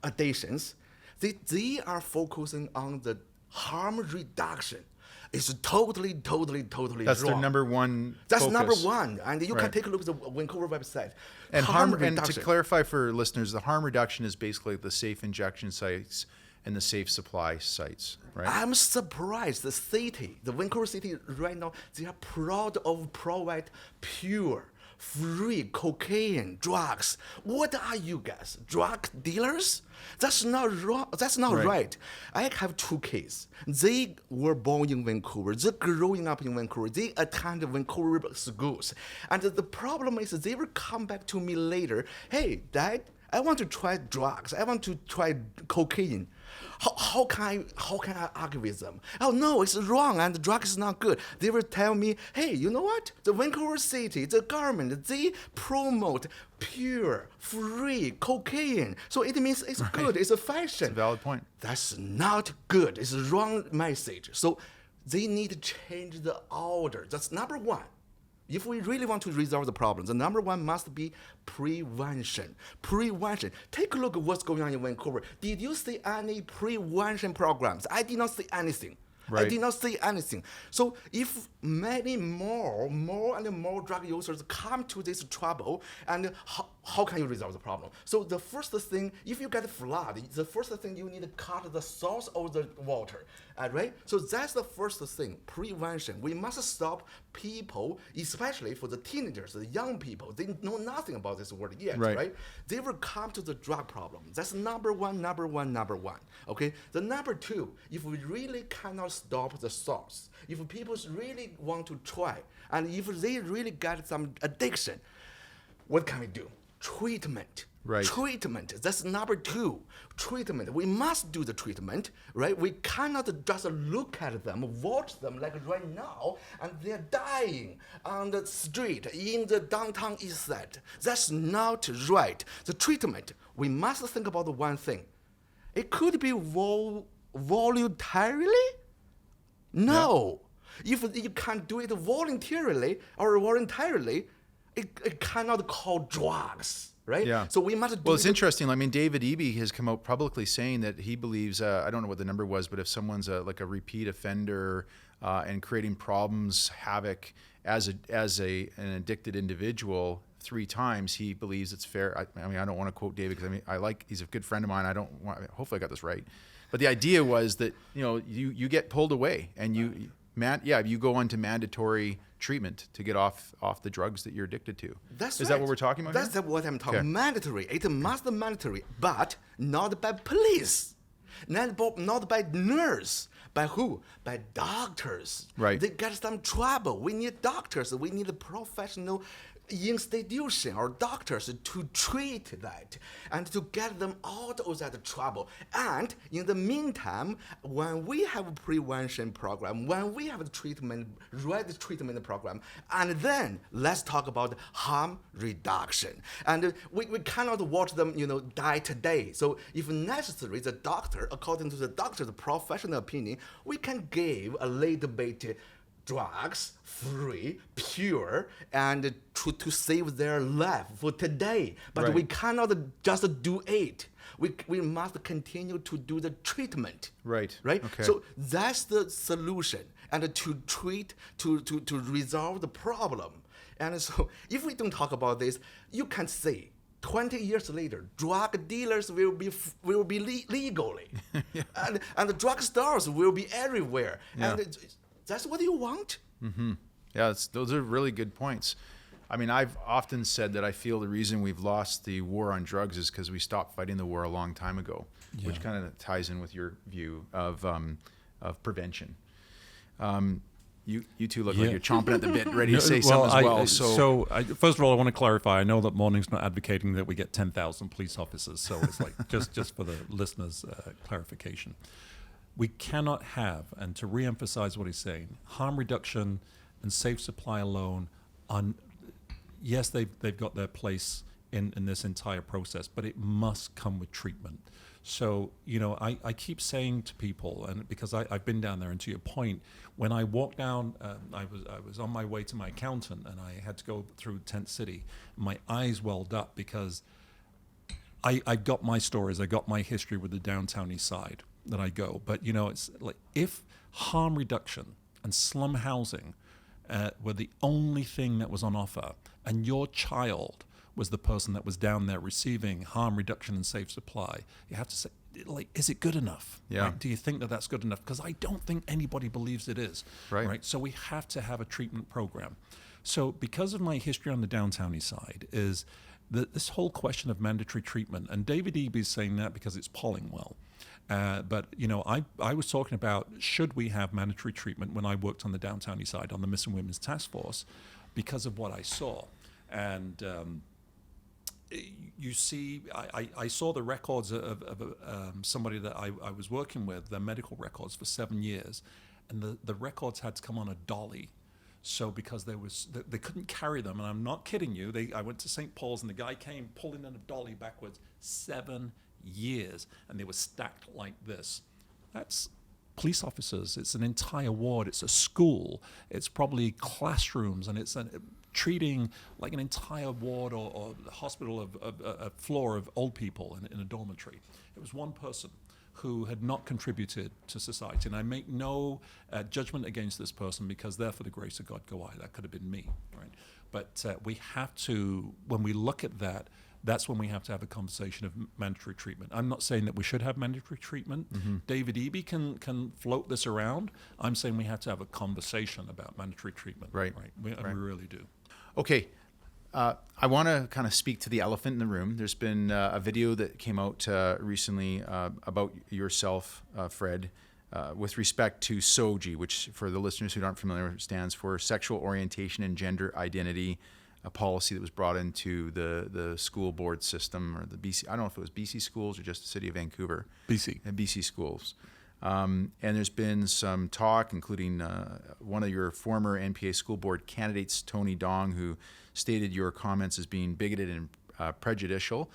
addictions, they are focusing on the harm reduction. It's totally That's wrong. their number one That's focus. number one. And you Right. can take a look at the Vancouver website. And harm and to reduction. clarify for listeners, the harm reduction is basically the safe injection sites and the safe supply sites, right? I'm surprised the city, the Vancouver City right now, they are proud of provide pure, free cocaine, drugs. What are you guys? Drug dealers? That's not wrong. That's not right. I have 2 kids. They were born in Vancouver. They're growing up in Vancouver. They attend Vancouver schools. And the problem is they will come back to me later. Hey, Dad, I want to try drugs. I want to try cocaine. How can I argue with them? Oh no, it's wrong and the drug is not good. They will tell me, hey, you know what? The Vancouver City, the government, they promote pure, free cocaine. So it means it's good, it's a fashion. It's a valid point. That's not good. It's a wrong message. So they need to change the order. That's number one. If we really want to resolve the problem, the number one must be prevention. Prevention. Take a look at what's going on in Vancouver. Did you see any prevention programs? I did not see anything. Right. I did not see anything. So if many more and more drug users come to this trouble, and how can you resolve the problem? So the first thing, if you get a flood, the first thing you need to cut the source of the water, right? So that's the first thing, prevention. We must stop people, especially for the teenagers, the young people. They know nothing about this word yet, right? They will come to the drug problem. That's number one. Okay. The number 2, if we really cannot stop the source, if people really want to try, and if they really get some addiction, what can we do? Treatment. Right. Treatment. That's number 2. Treatment. We must do the treatment, right? We cannot just look at them, watch them like right now, and they're dying on the street in the downtown east side. That's not right. The treatment, we must think about one thing. It could be voluntarily? No. Yeah. If you can't do it voluntarily, it cannot call drugs, right? Yeah. So we must do Well, it's interesting. I mean, David Eby has come out publicly saying that he believes, I don't know what the number was, but if someone's like a repeat offender and creating problems, havoc as an addicted individual 3 times, he believes it's fair. I mean, I don't want to quote David because he's a good friend of mine. Hopefully I got this right. But the idea was that, you get pulled away and you go on to mandatory treatment to get off the drugs that you're addicted to. That's Is right. that what we're talking about? That's what I'm talking. Okay. Mandatory. It must be mandatory, but not by police, not by nurse. By who? By doctors. Right. They get some trouble. We need doctors. We need professional institution or doctors to treat that and to get them out of that trouble. And in the meantime, when we have a prevention program, when we have a right treatment program, and then let's talk about harm reduction. And we cannot watch them, die today. So if necessary, the doctor, according to the doctor's professional opinion, we can give a little bit drugs, free, pure, and to save their life for today. But we cannot just do it. We must continue to do the treatment. Right. Okay. So that's the solution, and to treat, to resolve the problem. And so if we don't talk about this, you can say 20 years later, drug dealers will be legally, and the drug stores will be everywhere. Yeah. And that's what you want? Mm-hmm. Yeah, those are really good points. I mean, I've often said that I feel the reason we've lost the war on drugs is because we stopped fighting the war a long time ago, which kind of ties in with your view of prevention. You two look like you're chomping at the bit, ready to say something as well. So first of all, I want to clarify. I know that Morning's not advocating that we get 10,000 police officers. So it's like just for the listeners' clarification. We cannot have, and to re-emphasize what he's saying, harm reduction and safe supply alone, yes, they've got their place in this entire process, but it must come with treatment. So, I keep saying to people, and because I've been down there, and to your point, when I walked down, I was on my way to my accountant, and I had to go through Tent City. My eyes welled up because I got my stories, I got my history with the downtown east side that I go. But, it's like if harm reduction and slum housing were the only thing that was on offer, and your child was the person that was down there receiving harm reduction and safe supply, you have to say, is it good enough? Yeah. Right? Do you think that that's good enough? Because I don't think anybody believes it is. Right. So we have to have a treatment program. So because of my history on the downtown east side is this whole question of mandatory treatment, and David Eby is saying that because it's polling well. But, I was talking about should we have mandatory treatment when I worked on the downtown east side on the Missing Women's Task Force because of what I saw. And you see, I saw the records of somebody that I was working with, their medical records for 7 years, and the records had to come on a dolly. So because they couldn't carry them, and I'm not kidding you, I went to St. Paul's and the guy came pulling in a dolly backwards 7 years, and they were stacked like this. That's police officers. It's an entire ward. It's a school. It's probably classrooms, and it's treating like an entire ward or hospital of a floor of old people in a dormitory. It was one person who had not contributed to society, and I make no judgment against this person because there for the grace of God go I. That could have been me, right? But we have to, when we look at that, that's when we have to have a conversation of mandatory treatment. I'm not saying that we should have mandatory treatment. Mm-hmm. David Eby can float this around. I'm saying we have to have a conversation about mandatory treatment. Right. We really do. Okay. I want to kind of speak to the elephant in the room. There's been a video that came out recently about yourself, Fred, with respect to SOGI, which for the listeners who aren't familiar stands for Sexual Orientation and Gender Identity, a policy that was brought into the school board system or the BC. I don't know if it was BC schools or just the city of Vancouver. BC schools. And there's been some talk, including one of your former NPA school board candidates, Tony Dong, who stated your comments as being bigoted and prejudicial.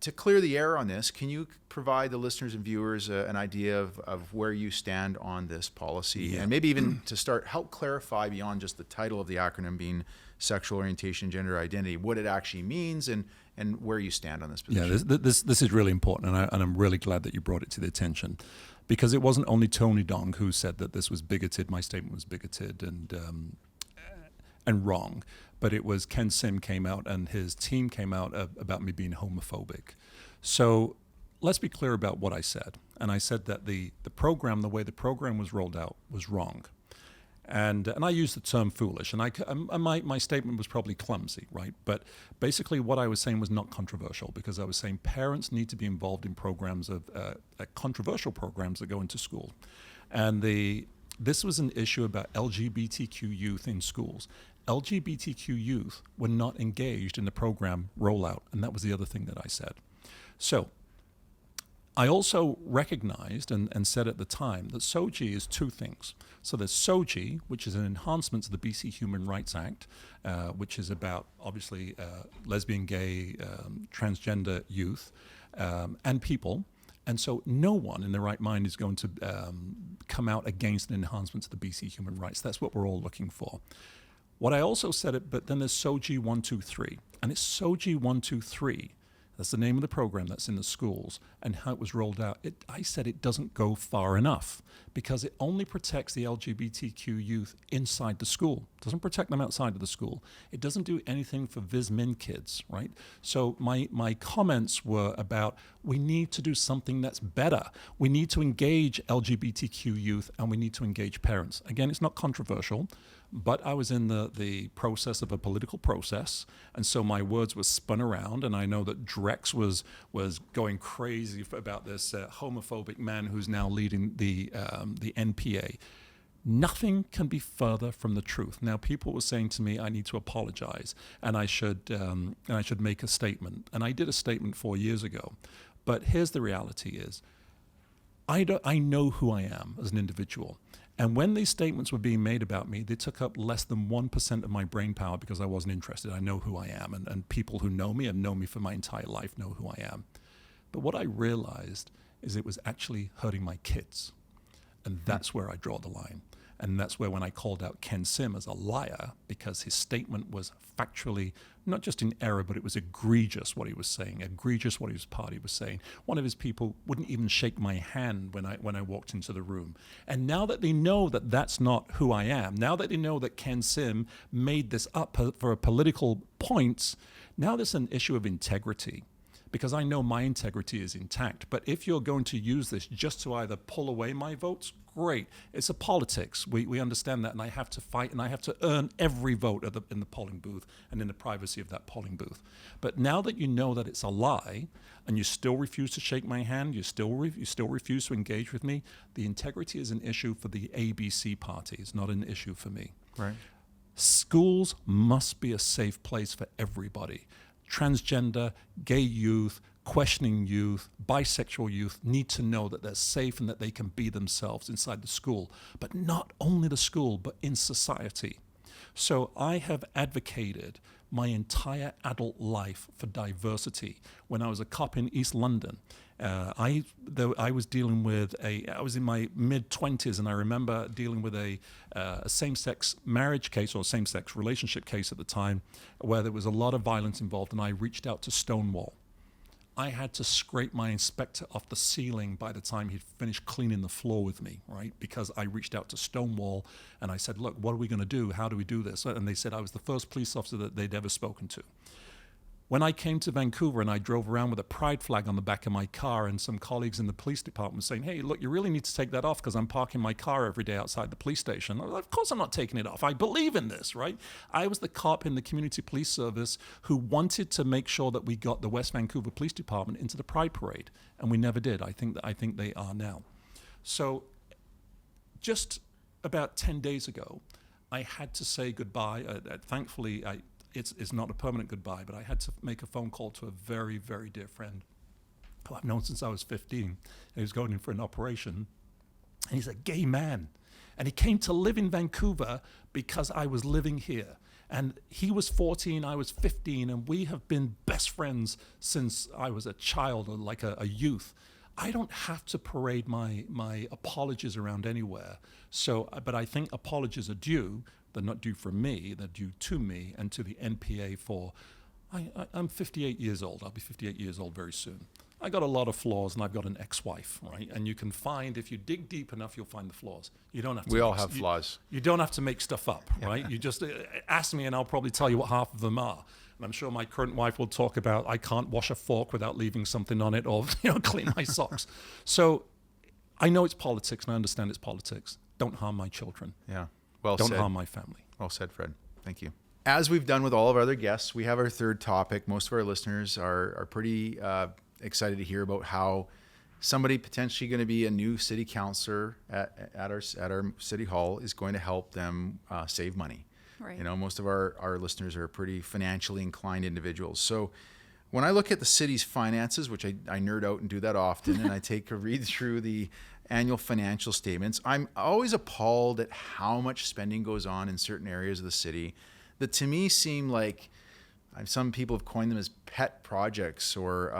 To clear the air on this, can you provide the listeners and viewers an idea of where you stand on this policy? Yeah. And maybe even to start, help clarify beyond just the title of the acronym being Sexual Orientation and Gender Identity, what it actually means and where you stand on this position. Yeah, this is really important, and I'm really glad that you brought it to the attention, because it wasn't only Tony Dong who said that this was bigoted, my statement was bigoted and wrong, but it was Ken Sim came out and his team came out about me being homophobic. So let's be clear about what I said. And I said that the program, the way the program was rolled out, was wrong. And I used the term foolish, and my statement was probably clumsy, right? But basically what I was saying was not controversial, because I was saying parents need to be involved in programs of controversial programs that go into school. And this was an issue about LGBTQ youth in schools. LGBTQ youth were not engaged in the program rollout. And that was the other thing that I said. So I also recognized and said at the time that SOGI is two things. So there's SOGI, which is an enhancement to the BC Human Rights Act, which is about, obviously, lesbian, gay, transgender youth and people. And so no one in their right mind is going to come out against an enhancement to the BC human rights. That's what we're all looking for. What I also said, but then there's SOGI 123. And it's SOGI 123. That's the name of the program that's in the schools and how it was rolled out. I said it doesn't go far enough because it only protects the LGBTQ youth inside the school. It doesn't protect them outside of the school. It doesn't do anything for vis-min kids, right? So my comments were about we need to do something that's better. We need to engage LGBTQ youth and we need to engage parents. Again, it's not controversial. But I was in the process of a political process, and so my words were spun around, and I know that Drex was going crazy about this homophobic man who's now leading the NPA. Nothing can be further from the truth. Now, people were saying to me, I need to apologize, and I should make a statement. And I did a statement 4 years ago. But here's the reality is, I know who I am as an individual. And when these statements were being made about me, they took up less than 1% of my brain power because I wasn't interested. I know who I am, and people who know me and know me for my entire life know who I am. But what I realized is it was actually hurting my kids. And that's where I draw the line. And that's where when I called out Ken Sim as a liar, because his statement was factually not just in error, but it was egregious what he was saying, egregious what his party was saying. One of his people wouldn't even shake my hand when I walked into the room. And now that they know that that's not who I am, now that they know that Ken Sim made this up for a political point, now there's an issue of integrity. Because I know my integrity is intact. But if you're going to use this just to either pull away my votes, great. It's a politics. We understand that, and I have to fight, and I have to earn every vote in the polling booth and in the privacy of that polling booth. But now that you know that it's a lie, and you still refuse to shake my hand, you still refuse to engage with me, the integrity is an issue for the ABC party. It's not an issue for me. Right. Schools must be a safe place for everybody. Transgender, gay youth, questioning youth, bisexual youth need to know that they're safe and that they can be themselves inside the school. But not only the school, but in society. So I have advocated my entire adult life for diversity. When I was a cop in East London, I was dealing with I was in my mid-20s, and I remember dealing with a same-sex marriage case or same-sex relationship case at the time where there was a lot of violence involved, and I reached out to Stonewall. I had to scrape my inspector off the ceiling by the time he'd finished cleaning the floor with me, right? Because I reached out to Stonewall and I said, look, what are we going to do? How do we do this? And they said I was the first police officer that they'd ever spoken to. When I came to Vancouver and I drove around with a pride flag on the back of my car, and some colleagues in the police department were saying, hey, look, you really need to take that off because I'm parking my car every day outside the police station. I was like, of course I'm not taking it off. I believe in this, right? I was the cop in the community police service who wanted to make sure that we got the West Vancouver Police Department into the Pride Parade, and we never did. I think they are now. So just about 10 days ago, I had to say goodbye. Thankfully, it's not a permanent goodbye, but I had to make a phone call to a very, very dear friend who I've known since I was 15. He was going in for an operation, and he's a gay man. And he came to live in Vancouver because I was living here. And he was 14, I was 15, and we have been best friends since I was a child, or like a youth. I don't have to parade my apologies around anywhere. So, but I think apologies are due. They're not due from me, they're due to me and to the NPA for, I'm 58 years old. I'll be 58 years old very soon. I got a lot of flaws, and I've got an ex-wife, right? And you can find, if you dig deep enough, you'll find the flaws. You don't have to. We all have flaws. You don't have to make stuff up, right? You just ask me, and I'll probably tell you what half of them are. And I'm sure my current wife will talk about, I can't wash a fork without leaving something on it, or clean my socks. So I know it's politics, and I understand it's politics. Don't harm my children. Yeah. Well Don't said. harm my family. Well said, Fred. Thank you. As we've done with all of our other guests, we have our third topic. Most of our listeners are pretty excited to hear about how somebody potentially going to be a new city councillor at our city hall is going to help them save money. Right. You know, most of our listeners are pretty financially inclined individuals. So when I look at the city's finances, which I nerd out and do that often, and I take a read through the annual financial statements, I'm always appalled at how much spending goes on in certain areas of the city that to me seem like, some people have coined them as pet projects, or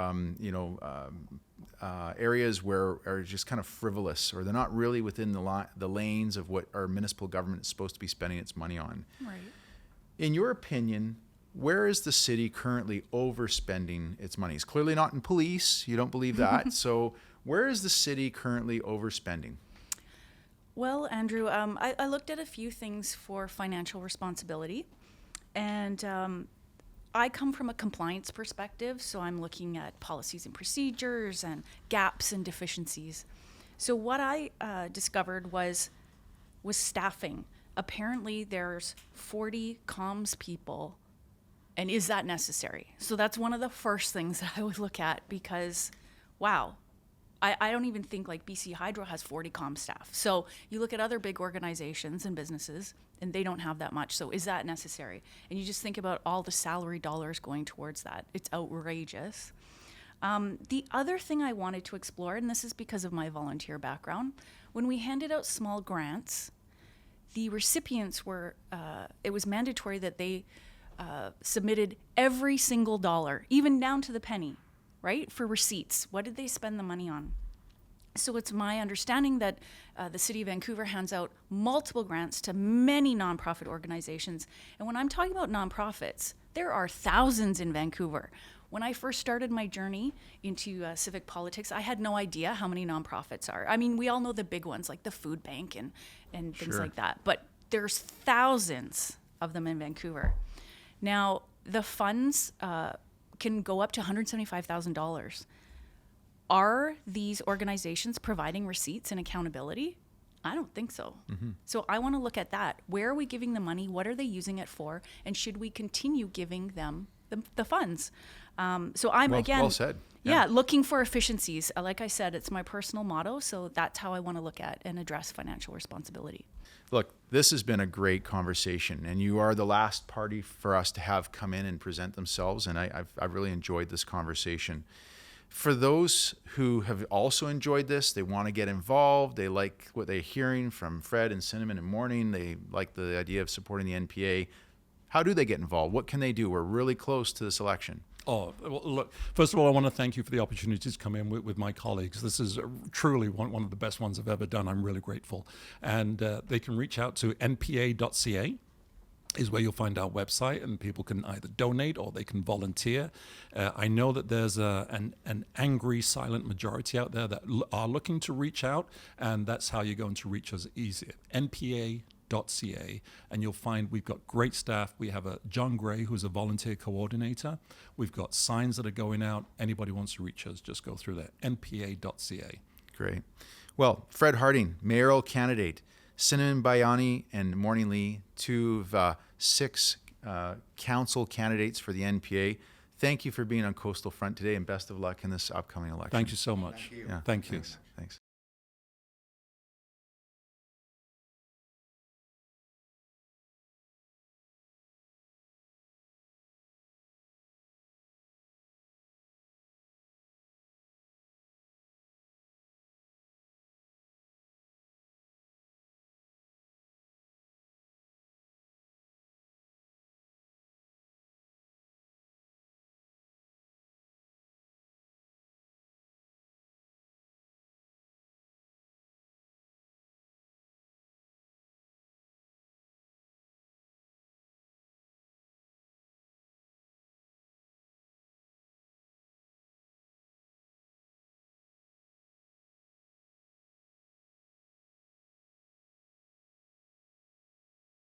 areas where are just kind of frivolous, or they're not really within the lanes of what our municipal government is supposed to be spending its money on. Right. In your opinion, where is the city currently overspending its money? It's clearly not in police. You don't believe that. So where is the city currently overspending? Well, Andrew, I looked at a few things for financial responsibility, and I come from a compliance perspective, so I'm looking at policies and procedures and gaps and deficiencies. So what I discovered was staffing. Apparently there's 40 comms people, and is that necessary? So that's one of the first things that I would look at, because, wow, I don't even think like BC Hydro has 40 comm staff. So you look at other big organizations and businesses, and they don't have that much. So is that necessary? And you just think about all the salary dollars going towards that. It's outrageous. The other thing I wanted to explore, and this is because of my volunteer background, when we handed out small grants, the recipients were, it was mandatory that they submitted every single dollar, even down to the penny, right, for receipts. What did they spend the money on? So it's my understanding that the City of Vancouver hands out multiple grants to many nonprofit organizations. And when I'm talking about nonprofits, there are thousands in Vancouver. When I first started my journey into civic politics, I had no idea how many nonprofits are. I mean, we all know the big ones like the food bank and things Sure. like that, but there's thousands of them in Vancouver. Now, the funds can go up to $175,000. Are these organizations providing receipts and accountability? I don't think so. Mm-hmm. So I want to look at that. Where are we giving the money? What are they using it for? And should we continue giving them the funds? So I'm, again, well said. Yeah, looking for efficiencies. Like I said, it's my personal motto. So that's how I want to look at and address financial responsibility. Look, this has been a great conversation, and you are the last party for us to have come in and present themselves, and I've really enjoyed this conversation. For those who have also enjoyed this, they want to get involved, they like what they're hearing from Fred and Cinnamon and Morning, they like the idea of supporting the NPA, how do they get involved? What can they do? We're really close to this election. Oh, well, look, first of all, I want to thank you for the opportunity to come in with my colleagues. This is truly one of the best ones I've ever done. I'm really grateful. And they can reach out to npa.ca is where you'll find our website, and people can either donate or they can volunteer. I know that there's an angry silent majority out there that are looking to reach out, and that's how you're going to reach us easier. npa.ca, and you'll find we've got great staff. We have a John Gray, who's a volunteer coordinator. We've got signs that are going out. Anybody wants to reach us, just go through there. npa.ca. Great. Well, Fred Harding, mayoral candidate, Cinnamon Bhayani and Morning Lee, two of 6 council candidates for the NPA. Thank you for being on Coastal Front today, and best of luck in this upcoming election. Thank you so much. Thank you. Yeah, Thank you. thanks.